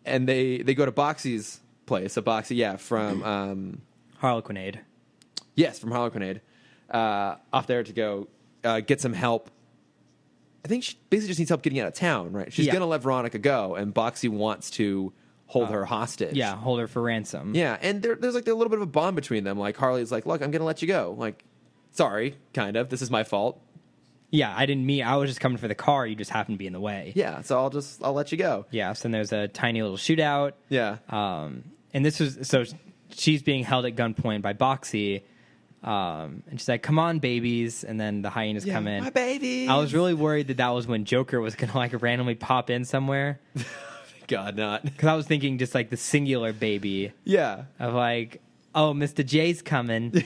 and they go to Boxy's place. So Boxy, from Harlequinade. Yes, from Harlequinade, off there to go get some help. I think she basically just needs help getting out of town, right? She's going to let Veronica go, and Boxy wants to hold her hostage. Yeah, hold her for ransom. Yeah, and there's like a little bit of a bond between them. Like, Harley's like, look, I'm going to let you go. Like, sorry, kind of. This is my fault. Yeah, I didn't mean... I was just coming for the car. You just happened to be in the way. Yeah, so I'll let you go. Yeah, so then there's a tiny little shootout. Yeah. And this was... So she's being held at gunpoint by Boxy. And she's like, come on, babies. And then the hyenas come in. My babies. I was really worried that was when Joker was going to like randomly pop in somewhere. God, not. Because I was thinking just like the singular baby. Yeah. Of like, oh, Mr. J's coming.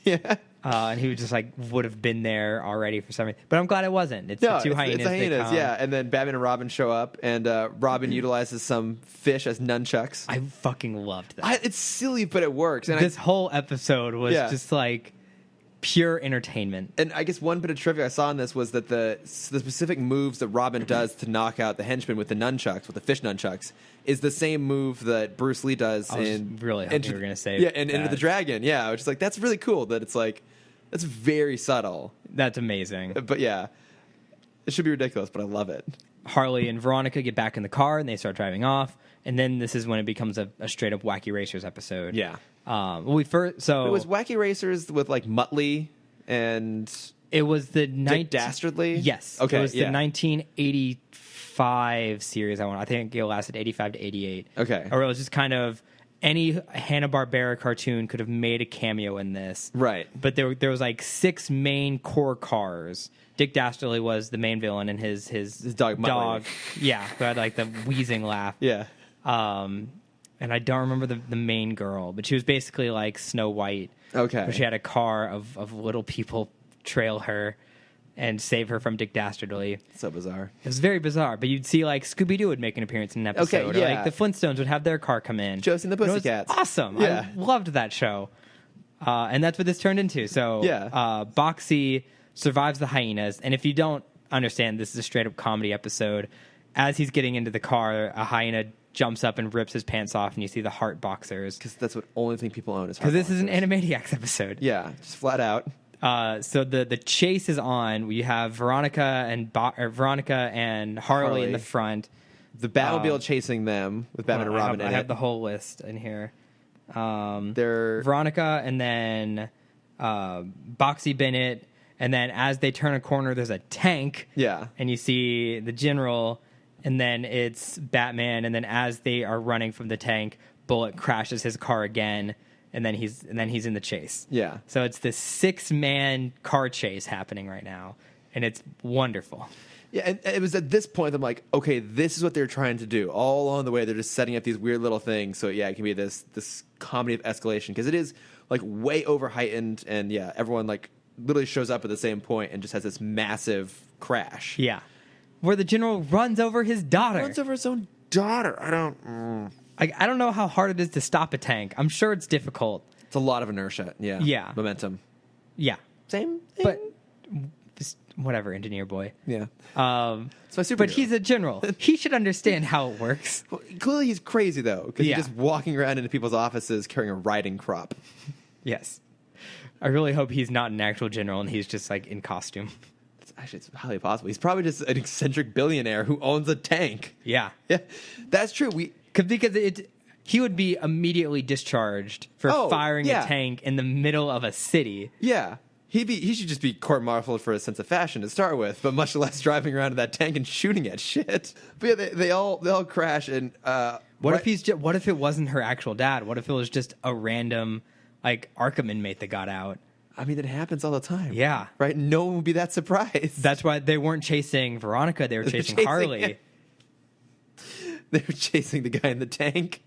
Yeah. And he was just like would have been there already for some reason. But I'm glad it wasn't. It's the two hyenas. It's the hyenas, yeah. And then Batman and Robin show up, and Robin utilizes some fish as nunchucks. I fucking loved that. It's silly, but it works. And this whole episode was just like pure entertainment. And I guess one bit of trivia I saw in this was that the specific moves that Robin does to knock out the henchmen with the nunchucks, with the fish nunchucks, is the same move that Bruce Lee does really hoping you were going to say Enter the Dragon. Yeah, I was just like, that's really cool that it's like, that's very subtle. That's amazing. But yeah, it should be ridiculous, but I love it. Harley and Veronica get back in the car and they start driving off. And then this is when it becomes a straight up Wacky Racers episode. Yeah. It was Wacky Racers with like Muttley and it was the Dick Dastardly. Yes. Okay. It was the 1985 series. I think it lasted 85 to 88. Okay. Or it was just kind of any Hanna-Barbera cartoon could have made a cameo in this. Right. But there was like 6 main core cars. Dick Dastardly was the main villain, and his dog Muttley. Who had like the wheezing laugh. Yeah. And I don't remember the main girl, but she was basically like Snow White. Okay. Where she had a car of little people trail her and save her from Dick Dastardly. So bizarre. It was very bizarre, but you'd see like Scooby-Doo would make an appearance in an episode. Okay, yeah. Or like the Flintstones would have their car come in. Josie and the Pussycats. It was awesome. Yeah. I loved that show. And that's what this turned into. So Boxy survives the hyenas, and if you don't understand, this is a straight up comedy episode. As he's getting into the car, a hyena jumps up and rips his pants off, and you see the heart boxers. Because that's the only thing people own is heart Because this is an boxers. Animaniacs episode. Yeah, just flat out. So the chase is on. We have Veronica and Harley in the front. The Batmobile chasing them with Batman and Robin in it. I have the whole list in here. They're Veronica and then Boxy Bennett. And then as they turn a corner, there's a tank. Yeah. And you see the general. And then it's Batman. And then as they are running from the tank, Bullock crashes his car again. And then he's in the chase. Yeah. So it's this 6-man car chase happening right now, and it's wonderful. Yeah, and it was at this point I'm like, okay, this is what they're trying to do. All along the way, they're just setting up these weird little things. So yeah, it can be this comedy of escalation because it is like way over heightened, and yeah, everyone like literally shows up at the same point and just has this massive crash. Yeah, where the general runs over his daughter. Runs over his own daughter. I don't know how hard it is to stop a tank. I'm sure it's difficult. It's a lot of inertia. Yeah. Yeah. Momentum. Yeah. Same thing. But whatever, engineer boy. Yeah. But my superhero. he's a general. He should understand how it works. Well, clearly he's crazy, though, because Yeah. he's just walking around into people's offices carrying a riding crop. Yes. I really hope he's not an actual general and he's just like in costume. It's highly possible. He's probably just an eccentric billionaire who owns a tank. Yeah. Yeah, that's true. Because he would be immediately discharged for firing yeah. a tank in the middle of a city. Yeah. He should just be court-martialed for his sense of fashion to start with, but much less driving around in that tank and shooting at shit. But yeah, they all crash and What if it wasn't her actual dad? What if it was just a random like Arkham inmate that got out? I mean, it happens all the time. Yeah. Right? No one would be that surprised. That's why they weren't chasing Veronica, they were chasing Harley. They were chasing the guy in the tank.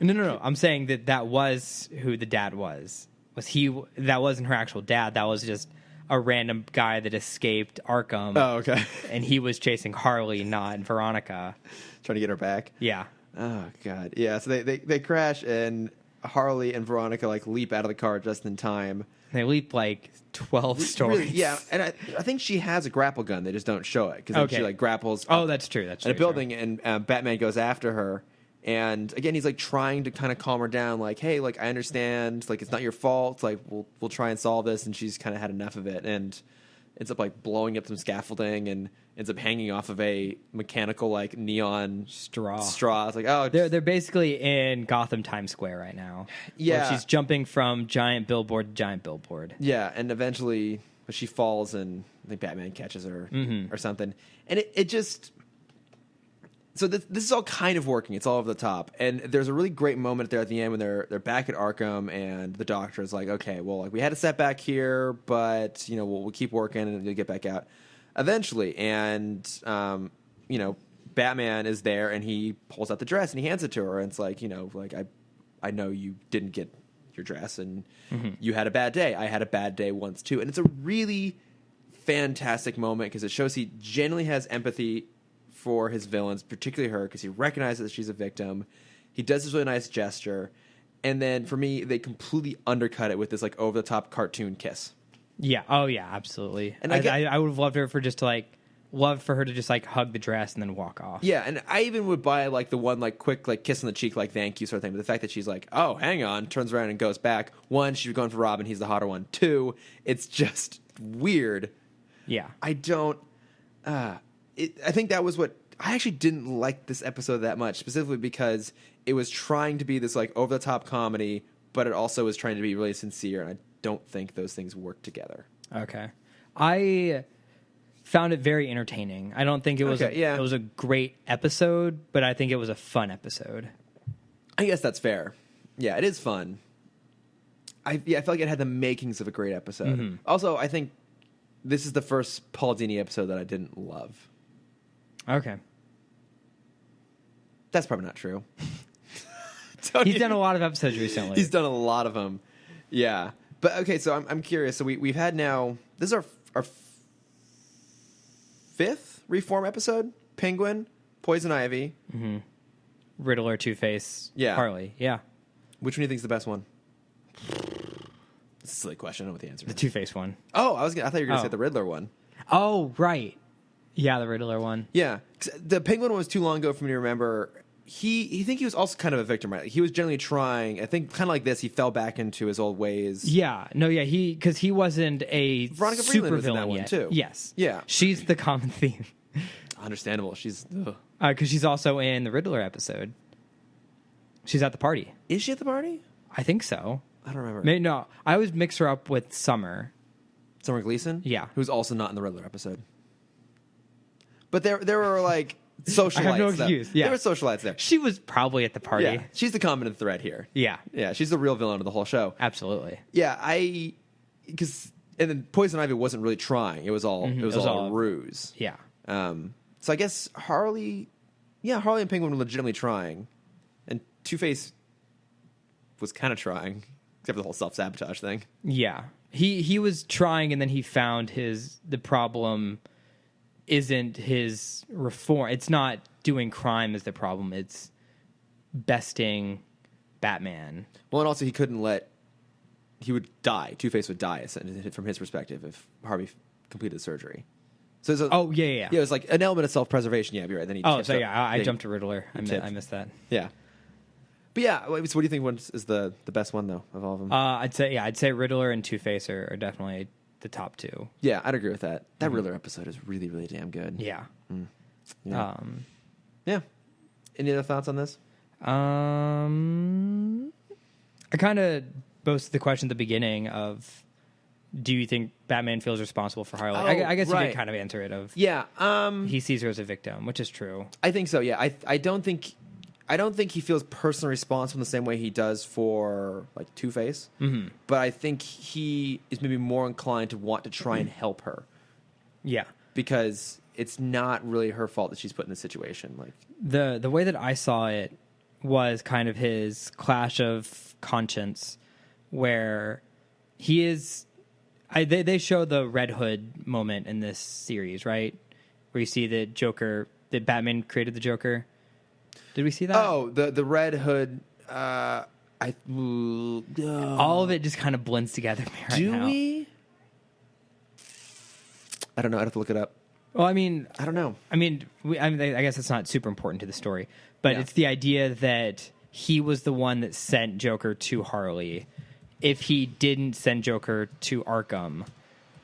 No. I'm saying that was who the dad was. That wasn't her actual dad. That was just a random guy that escaped Arkham. Oh, okay. And he was chasing Harley, not Veronica. Trying to get her back. Yeah. Oh, God. Yeah, so they crash, and Harley and Veronica, like, leap out of the car just in time. They leap, like, 12 stories. Really, yeah, and I think she has a grapple gun. They just don't show it, because she, like, grapples Oh, that's true. That's true. in a building, and Batman goes after her. And, again, he's, like, trying to kind of calm her down, like, hey, like, I understand. Like, it's not your fault. Like, we'll try and solve this. And she's kind of had enough of it. And ends up, like, blowing up some scaffolding and ends up hanging off of a mechanical, like, neon Straw. It's like, oh, They're basically in Gotham Times Square right now. Yeah. Where she's jumping from giant billboard to giant billboard. yeah. And eventually she falls and I think Batman catches her or something. And it just... So this is all kind of working. It's all over the top. And there's a really great moment there at the end when they're back at Arkham and the doctor is like, okay, well, like we had a setback here, but, you know, we'll keep working and you'll get back out eventually. And, you know, Batman is there and he pulls out the dress and he hands it to her. And it's like, you know, like I know you didn't get your dress and you had a bad day. I had a bad day once too. And it's a really fantastic moment because it shows he genuinely has empathy for his villains, particularly her, because he recognizes that she's a victim. He does this really nice gesture. And then for me, they completely undercut it with this like over the top cartoon kiss. Yeah. Oh, yeah, absolutely. And I would have loved her for just to love for her to just like hug the dress and then walk off. Yeah, and I even would buy like the one like quick like kiss on the cheek like thank you sort of thing. But the fact that she's like, oh, hang on, turns around and goes back. One, she's going for Robin, he's the hotter one. Two, it's just weird. Yeah. I don't. I think that was what I actually didn't like this episode that much, specifically because it was trying to be this like over the top comedy, but it also was trying to be really sincere, and I don't think those things work together. Okay. I found it very entertaining. I don't think it was it was a great episode, but I think it was a fun episode. I guess that's fair. Yeah, it is fun. I felt like it had the makings of a great episode. Mm-hmm. Also, I think this is the first Paul Dini episode that I didn't love. Okay. That's probably not true. He's done a lot of episodes recently. He's done a lot of them. Yeah. But okay, so I'm curious. So we've had now, this is our fifth Reform episode. Penguin, Poison Ivy. Mm-hmm. Riddler, Two-Face, Yeah. Harley. Yeah. Which one do you think is the best one? It's a silly question. I don't know what the answer The is. Two-Face one. Oh, I thought you were going to Oh. say the Riddler one. Oh, right. Yeah, the Riddler one. Yeah. 'Cause the Penguin one was too long ago for me to remember. He was also kind of a victim, right? He was generally trying, I think, kind of like this. He fell back into his old ways. Yeah. No, yeah, because he wasn't a Veronica Freeland super was in that villain one, yet. too. Yes. Yeah. She's the common theme. Understandable. She's... Ugh. Because she's also in the Riddler episode. She's at the party. Is she at the party? I think so. I don't remember. No, I always mix her up with Summer. Summer Gleason? Yeah. Who's also not in the Riddler episode. But there were, like, socialites. I have no though. excuse. Yeah. There were socialites there. She was probably at the party. Yeah. She's the common thread here. Yeah. Yeah, she's the real villain of the whole show. Absolutely. Yeah, and then Poison Ivy wasn't really trying. It was all a ruse. Yeah. So I guess Harley and Penguin were legitimately trying, and Two-Face was kind of trying, except for the whole self-sabotage thing. Yeah. He was trying, and then he found the problem isn't his reform. It's not doing crime is the problem. It's besting Batman. Well, and also he would die. Two-Face would die from his perspective if Harvey completed surgery. So it's yeah. it was like an element of self-preservation. Yeah, you're right. Then he tipped up. I jumped to Riddler. I tipped. missed that. Yeah. But yeah, so what do you think is the best one though of all of them? I'd say Riddler and Two-Face are definitely the top two. Yeah, I'd agree with that. That Riddler episode is really, really damn good. Yeah. Yeah. Yeah. Any other thoughts on this? I kind of posed the question at the beginning of, do you think Batman feels responsible for Harley? I guess you right. could kind of answer it of, he sees her as a victim, which is true. I think so. Yeah, I don't think he feels personally responsible in the same way he does for like Two-Face. Mm-hmm. But I think he is maybe more inclined to want to try and help her. Yeah, because it's not really her fault that she's put in this situation. Like the way that I saw it was kind of his clash of conscience, where he is. They show the Red Hood moment in this series, right? Where you see the Joker, that Batman created the Joker. Did we see that? Oh, the Red Hood. All of it just kind of blends together right do now. we? I don't know. I'd have to look it up. Well, I mean, I don't know. I guess it's not super important to the story, but it's the idea that he was the one that sent Joker to Harley. If he didn't send Joker to Arkham,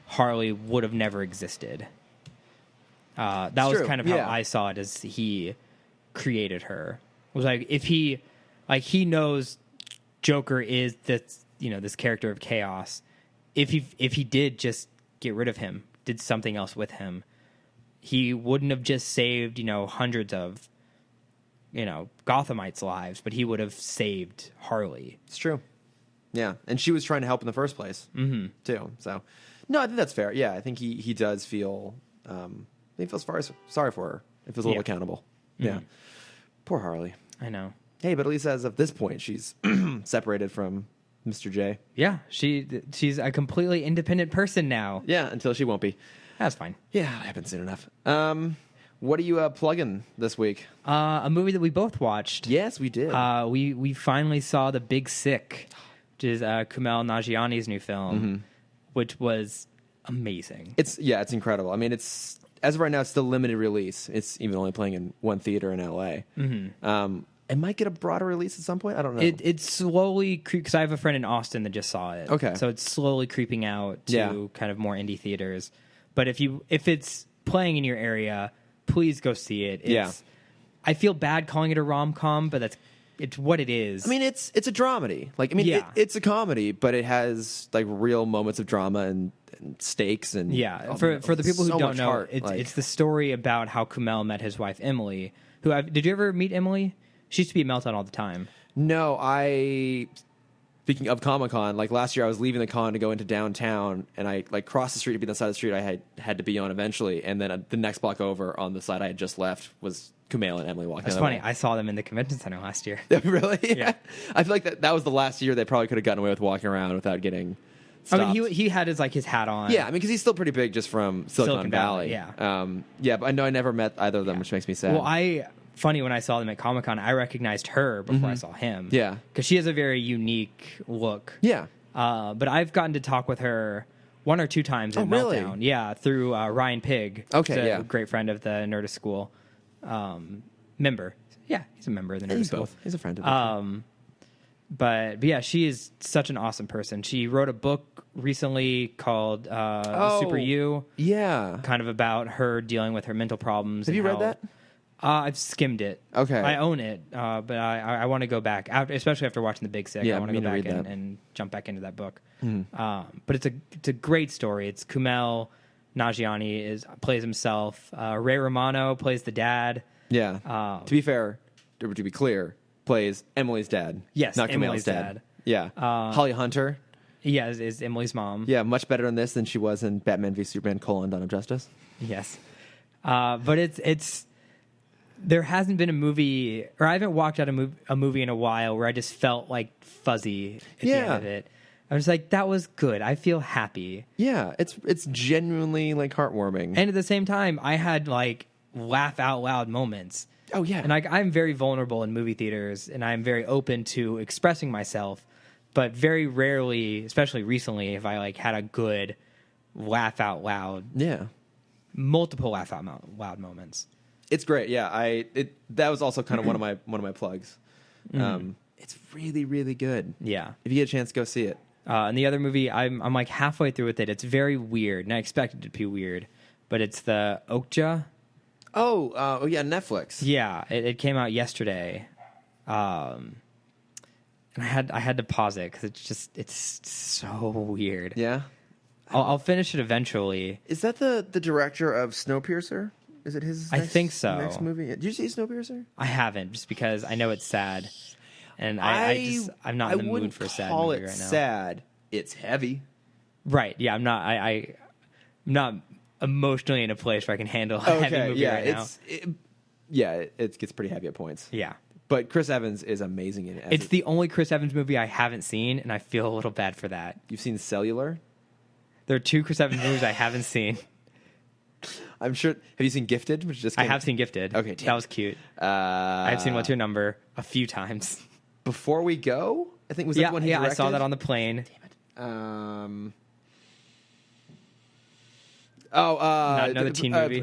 Harley would have never existed. That was true. kind of how I saw it, as he created her. It was like, if he knows Joker is this character of chaos. If he did just get rid of him, did something else with him, he wouldn't have just saved hundreds of Gothamites' lives, but he would have saved Harley. It's true. Yeah, and she was trying to help in the first place, too. So, no, I think that's fair. Yeah, I think he does feel. He feels sorry for her. He feels a little accountable. Yeah, poor Harley. I know. Hey, but at least as of this point, she's separated from Mr. J. Yeah, she's a completely independent person now. Yeah, until she won't be. That's fine. Yeah, it happens soon enough. What are you plugging this week? A movie that we both watched. Yes, we did. We finally saw The Big Sick, which is Kumail Nanjiani's new film, which was amazing. It's incredible. I mean, it's as of right now, it's still limited release. It's even only playing in one theater in LA. It might get a broader release at some point. I don't know. It's slowly, because I have a friend in Austin that just saw it. Okay, so it's slowly creeping out to kind of more indie theaters. But if it's playing in your area, please go see it. I feel bad calling it a rom-com, but it's what it is. I mean, it's a dramedy. It's a comedy, but it has like real moments of drama and stakes and for the people who don't know, it's the story about how Kumail met his wife Emily. Did you ever meet Emily? She used to be at Meltdown all the time. No, Speaking of Comic-Con, like last year I was leaving the con to go into downtown, and I like crossed the street to be on the side of the street I had to be on eventually, and then the next block over on the side I had just left was Kumail and Emily walking. That's funny. I saw them in the convention center last year. Really? Yeah. I feel like that was the last year they probably could have gotten away with walking around without getting stopped. I mean, he had his hat on. Yeah, I mean, because he's still pretty big just from Silicon Valley. Yeah. But I know I never met either of them, which makes me sad. Well, funny, when I saw them at Comic-Con, I recognized her before I saw him. Yeah. Because she has a very unique look. Yeah. But I've gotten to talk with her one or two times at Meltdown. Really? Yeah, through Ryan Pig. Okay, a great friend of the Nerdist School. Member. Yeah, he's a member of the Nerdist School. He's a friend of the But yeah, she is such an awesome person. She wrote a book recently called Super You. Yeah. Kind of about her dealing with her mental problems. Have you read that? I've skimmed it. Okay. I own it, but I want to go back, especially after watching The Big Sick. Yeah, I want to go back and jump back into that book. But it's a great story. It's Kumail Nanjiani plays himself. Ray Romano plays the dad. Yeah. To be fair, to be clear, plays Emily's dad. Yes, not Emily's Kumail's dad. Yeah. Holly Hunter. Yeah, is Emily's mom. Yeah, much better in this than she was in Batman v Superman: Dawn of Justice. Yes. But it's there hasn't been a movie, or I haven't walked out a movie in a while where I just felt like fuzzy at the end of it. I was like, that was good. I feel happy. Yeah, it's genuinely like heartwarming. And at the same time, I had like laugh out loud moments. Oh yeah. And I'm very vulnerable in movie theaters, and I'm very open to expressing myself, but very rarely, especially recently, have I like had a good laugh out loud, Yeah. multiple laugh out loud moments. It's great. Yeah, that was also kind of one of my plugs. It's really, really good. Yeah. If you get a chance, go see it. And the other movie, I'm like halfway through with it. It's very weird, and I expected it to be weird, but it's the Okja. Oh yeah, Netflix. Yeah, it came out yesterday, and I had to pause it because it's so weird. Yeah. I'll finish it eventually. Is that the director of Snowpiercer? Is it his? I think so. Next movie. Did you see Snowpiercer? I haven't, just because I know it's sad, and I'm not in the mood for a sad call movie it right now. sad. It's heavy. Right? Yeah, I'm not. I'm not emotionally in a place where I can handle a heavy movie right now. It gets pretty heavy at points. Yeah. But Chris Evans is amazing in it. It's the only Chris Evans movie I haven't seen, and I feel a little bad for that. You've seen Cellular? There are 2 Chris Evans movies I haven't seen. I'm sure. Have you seen Gifted? I have seen Gifted. Okay, that was cute. I've seen What's Your Number a few times. Before We Go? I think was that the one he directed? I saw that on the plane. Another teen movie.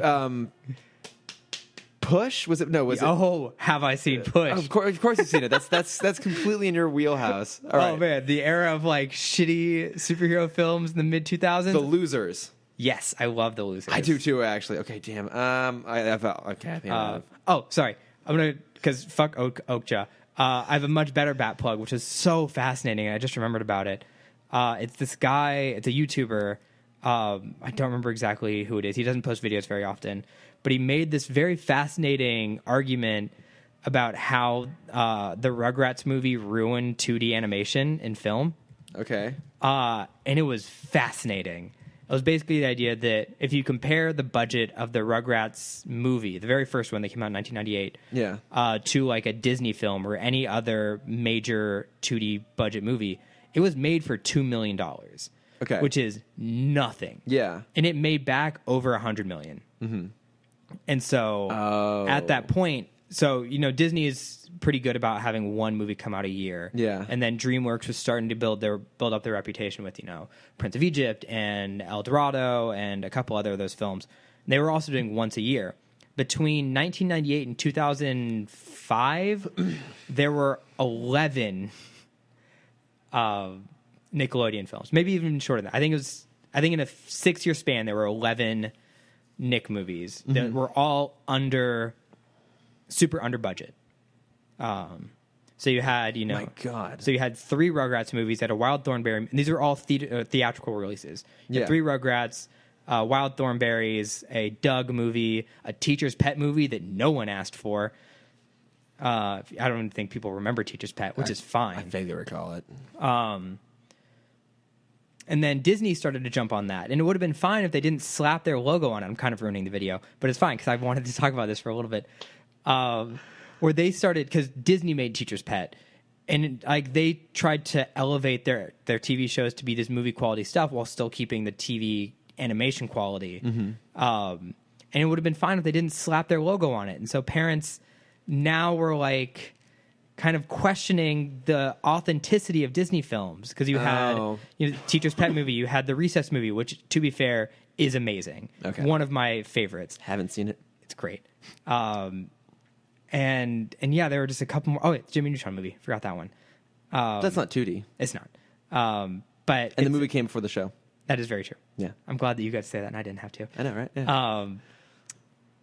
Push? Was it? No, was it? Oh, have I seen Push? Of course you've seen it. That's completely in your wheelhouse. All right. Oh man, the era of like shitty superhero films in the mid 2000s. The Losers. Yes, I love The Losers. I do too, actually. Okay, damn. I think sorry. I'm gonna because fuck Okja. I have a much better bat plug, which is so fascinating. I just remembered about it. It's this guy. It's a YouTuber. I don't remember exactly who it is. He doesn't post videos very often, but he made this very fascinating argument about how the Rugrats movie ruined 2D animation in film. Okay. And it was fascinating. It was basically the idea that if you compare the budget of the Rugrats movie, the very first one that came out in 1998, to like a Disney film or any other major 2D budget movie, it was made for $2 million. Okay. Which is nothing. Yeah. And it made back over $100 million. Mm-hmm. And so at that point, Disney is pretty good about having one movie come out a year. Yeah. And then DreamWorks was starting to build up their reputation with, Prince of Egypt and El Dorado and a couple other of those films. And they were also doing once a year. Between 1998 and 2005, there were 11 Nickelodeon films, maybe even shorter than that. I think in a 6-year span, there were 11 Nick movies that were all super under budget. So you had, my God. So you had 3 Rugrats movies, that a Wild Thornberry, and these are all theatrical releases. You had 3 Rugrats, Wild Thornberries, a Doug movie, a Teacher's Pet movie that no one asked for. I don't even think people remember Teacher's Pet, which is fine. I vaguely recall it. And then Disney started to jump on that. And it would have been fine if they didn't slap their logo on it. I'm kind of ruining the video, but it's fine because I wanted to talk about this for a little bit. Where they started, because Disney made Teacher's Pet. And they tried to elevate their TV shows to be this movie quality stuff while still keeping the TV animation quality. Mm-hmm. And it would have been fine if they didn't slap their logo on it. And so parents now were like kind of questioning the authenticity of Disney films, because you had Teacher's Pet movie, you had the Recess movie, which, to be fair, is amazing. Okay. One of my favorites. Haven't seen it. It's great. And yeah, there were just a couple more. Oh, it's Jimmy Neutron movie. Forgot that one. That's not 2D. It's not. But the movie came before the show. That is very true. Yeah. I'm glad that you got to say that and I didn't have to. I know, right? Yeah.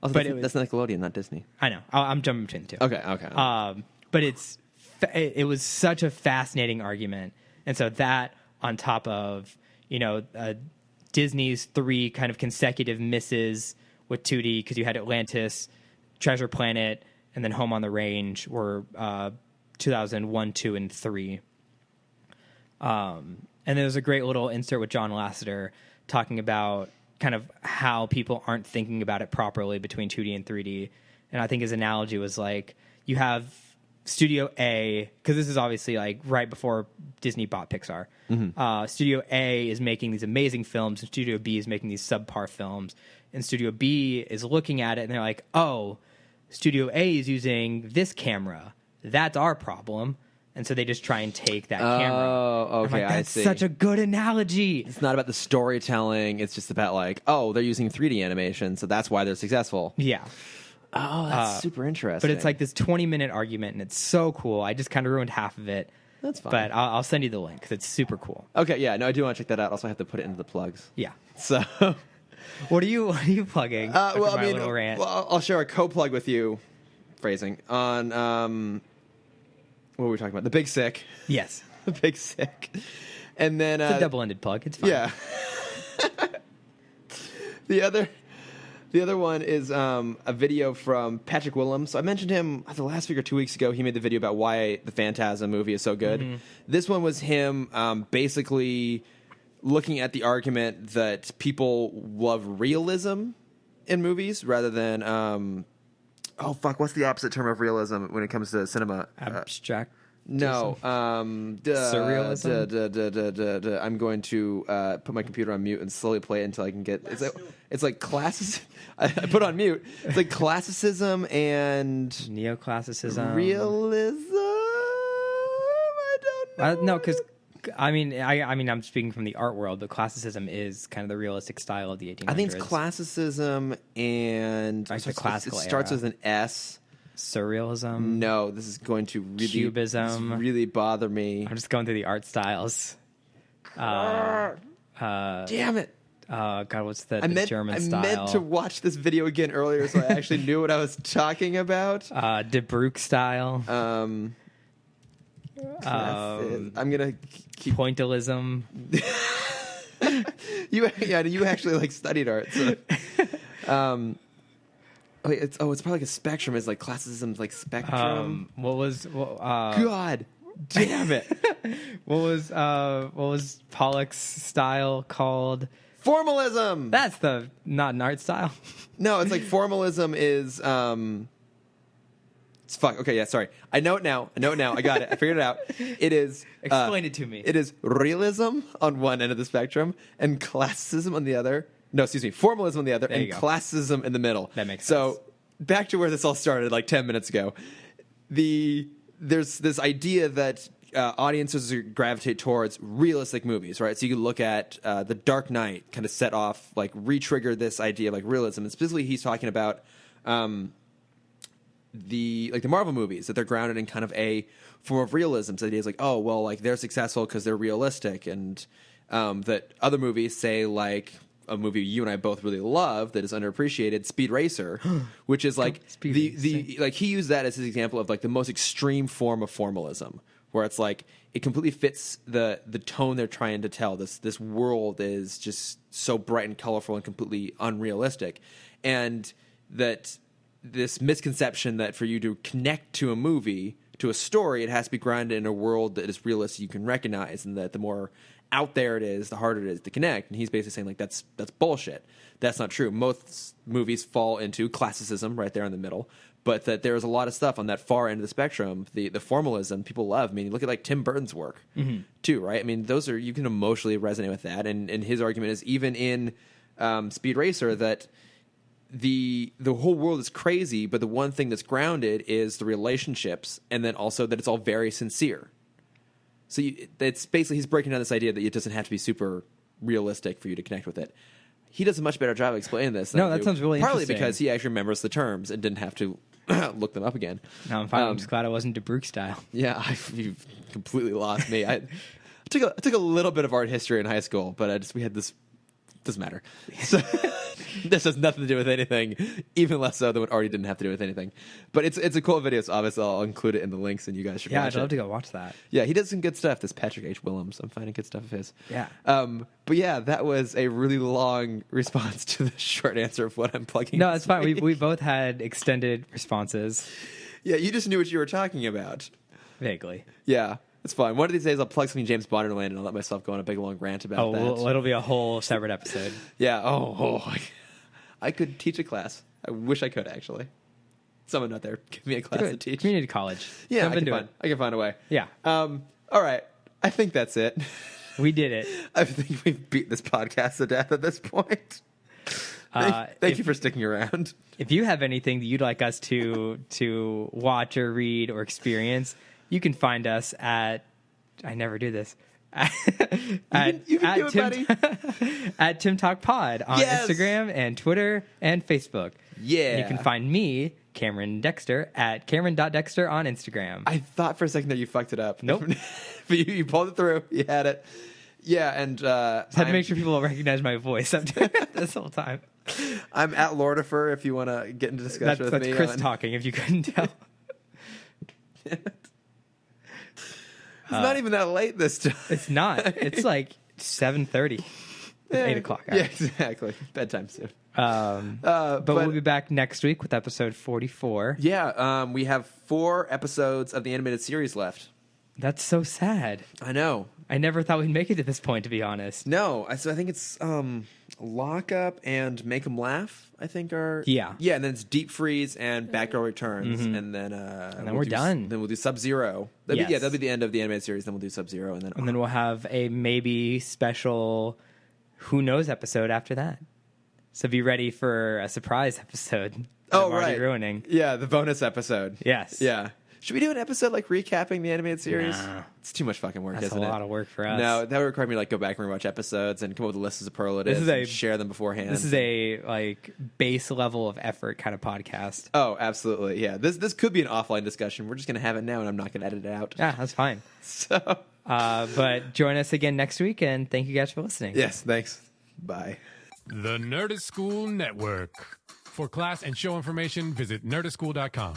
Also, but that's Nickelodeon, not Disney. I know. I'm jumping between the two. Okay. But it was such a fascinating argument. And so that, on top of, Disney's 3 kind of consecutive misses with 2D, because you had Atlantis, Treasure Planet, and then Home on the Range were 2001, 2, and 3. And there was a great little insert with John Lasseter talking about kind of how people aren't thinking about it properly between 2D and 3D. And I think his analogy was like, you have Studio A, because this is obviously like right before Disney bought Pixar. Mm-hmm. Studio A is making these amazing films, and Studio B is making these subpar films. And Studio B is looking at it, and they're like, oh, Studio A is using this camera. That's our problem. and so they just try and take that camera. Oh, I'm okay, like, I that's see. such a good analogy. It's not about the storytelling. It's just about like, oh, they're using 3D animation, so that's why they're successful. Yeah. Oh, that's super interesting. But it's like this 20-minute argument, and it's so cool. I just kind of ruined half of it. That's fine. But I'll send you the link because it's super cool. Okay, yeah, no, I do want to check that out. Also, I have to put it into the plugs. Yeah. So, What are you plugging? well, after I my mean, little rant? I'll share a co-plug with you. Phrasing on what were we talking about? The Big Sick. Yes. The Big Sick, and then It's a double-ended plug. It's fine. yeah. The other one is a video from Patrick Willems. So I mentioned him the last week or 2 weeks ago. He made the video about why the Phantasm movie is so good. Mm-hmm. This one was him basically looking at the argument that people love realism in movies rather than what's the opposite term of realism when it comes to cinema? Abstract. No, Surrealism? I'm going to put my computer on mute and slowly play it until I can get. It's like classes. I put on mute. It's like classicism and Neoclassicism. realism. I don't know. No, because I mean, I'm speaking from the art world, but classicism is kind of the realistic style of the 1800s. I think it's classicism and Like the classical It starts era. with an S. Surrealism. No, this is going to really Cubism. this really bother me. I'm just going through the art styles. Damn it. God, what's the German I style? meant to watch this video again earlier, so I actually knew what I was talking about. De Broek style. I'm gonna keep. Pointillism. You actually like studied art. So, it's probably like a spectrum. It's like classicism's like spectrum. God damn it! What was Pollock's style called? Formalism. That's not an art style. No, it's like formalism is. It's fuck. Okay, yeah, sorry. I know it now. I got it. I figured it out. It is. Explain it to me. It is realism on one end of the spectrum and classicism on the other. No, excuse me. Formalism on the other There you and go. classicism in the middle. That makes so, sense. back to where this all started like 10 minutes ago. There's this idea that audiences gravitate towards realistic movies, right? So you can look at The Dark Knight kind of set off, like re-trigger this idea of like realism. And specifically he's talking about the Marvel movies, that they're grounded in kind of a form of realism. So the idea is like, oh, well, like they're successful because they're realistic. And that other movies, say like a movie you and I both really love that is underappreciated, Speed Racer, which is like like he used that as his example of like the most extreme form of formalism, where it's like it completely fits the tone they're trying to tell. This world is just so bright and colorful and completely unrealistic, and that this misconception that for you to connect to a movie, to a story, it has to be grounded in a world that is realistic you can recognize, and that the more out there it is, the harder it is to connect. And he's basically saying like that's bullshit. That's not true. Most movies fall into classicism right there in the middle, but that there's a lot of stuff on that far end of the spectrum, the formalism people love. I mean, you look at like Tim Burton's work too, right? I mean, those are, you can emotionally resonate with that. And his argument is even in Speed Racer that the whole world is crazy, but the one thing that's grounded is the relationships, and then also that it's all very sincere. So it's basically, he's breaking down this idea that it doesn't have to be super realistic for you to connect with it. He does a much better job of explaining this than No, I that do. sounds really Partly interesting. because he actually remembers the terms and didn't have to look them up again. No, I'm fine. I'm just glad I wasn't De Broek style. Yeah, you've completely lost me. I took a little bit of art history in high school, but we had this. Doesn't matter. So, this has nothing to do with anything, even less so than what already didn't have to do with anything. But it's a cool video, so obviously I'll include it in the links, and you guys should Yeah, watch I'd it. love to go watch that. Yeah, he does some good stuff. This Patrick H. Willems, I'm finding good stuff of his. Yeah. But yeah, that was a really long response to the short answer of what I'm plugging. No, this it's fine. week. We both had extended responses, Yeah, you just knew what you were talking about. vaguely. Yeah, it's fine. One of these days I'll plug something James Bond and I'll let myself go on a big long rant about Oh, that. well, it'll be a whole separate episode. Yeah. I could teach a class. I wish I could, actually. Someone out there give me a class to teach. Community college. Yeah, Jump I into can find a way. Yeah. All right. I think that's it. We did it. I think we've beat this podcast to death at this point. Thank you for sticking around. If you have anything that you'd like us to watch or read or experience, You can find us at, I never do this, You can do it, buddy. at Timm Talk Pod on Yes. Instagram and Twitter and Facebook. Yeah. And you can find me, Cameron Dexter, at Cameron.Dexter on Instagram. I thought for a second that you fucked it up. Nope. But you pulled it through. You had it. Yeah, and Had to make sure people recognize my voice up this whole time. I'm at Lordifer if you want to get into discussion with That's me. Chris talking, if you couldn't tell. It's not even that late this time. It's not. It's like 7:30. It's 8 o'clock. Yeah, exactly. Bedtime soon. But we'll be back next week with episode 44. Yeah, we have 4 episodes of the animated series left. That's so sad. I know. I never thought we'd make it to this point, to be honest. No, so I think it's Lock Up and Make 'Em Laugh, I think are... Yeah. Yeah, and then it's Deep Freeze and Batgirl Returns, and then... then we're done. Then we'll do Sub-Zero. Yes. That'll be the end of the animated series, then we'll do Sub-Zero, and then... We'll have a maybe special Who Knows episode after that. So be ready for a surprise episode. that Oh, I'm already right. ruining. Yeah, the bonus episode. Yes. Yeah. Should we do an episode like recapping the animated series? Nah. It's too much fucking work, That's isn't a it? lot of work for us. No, that would require me to like go back and rewatch episodes and come up with a list of superlatives This is and share them beforehand. This is a like base level of effort kind of podcast. Oh, absolutely. Yeah. This could be an offline discussion. We're just going to have it now and I'm not going to edit it out. Yeah, that's fine. So, But join us again next week, and thank you guys for listening. yes, thanks. Bye. The Nerdist School Network. For class and show information, visit nerdistschool.com.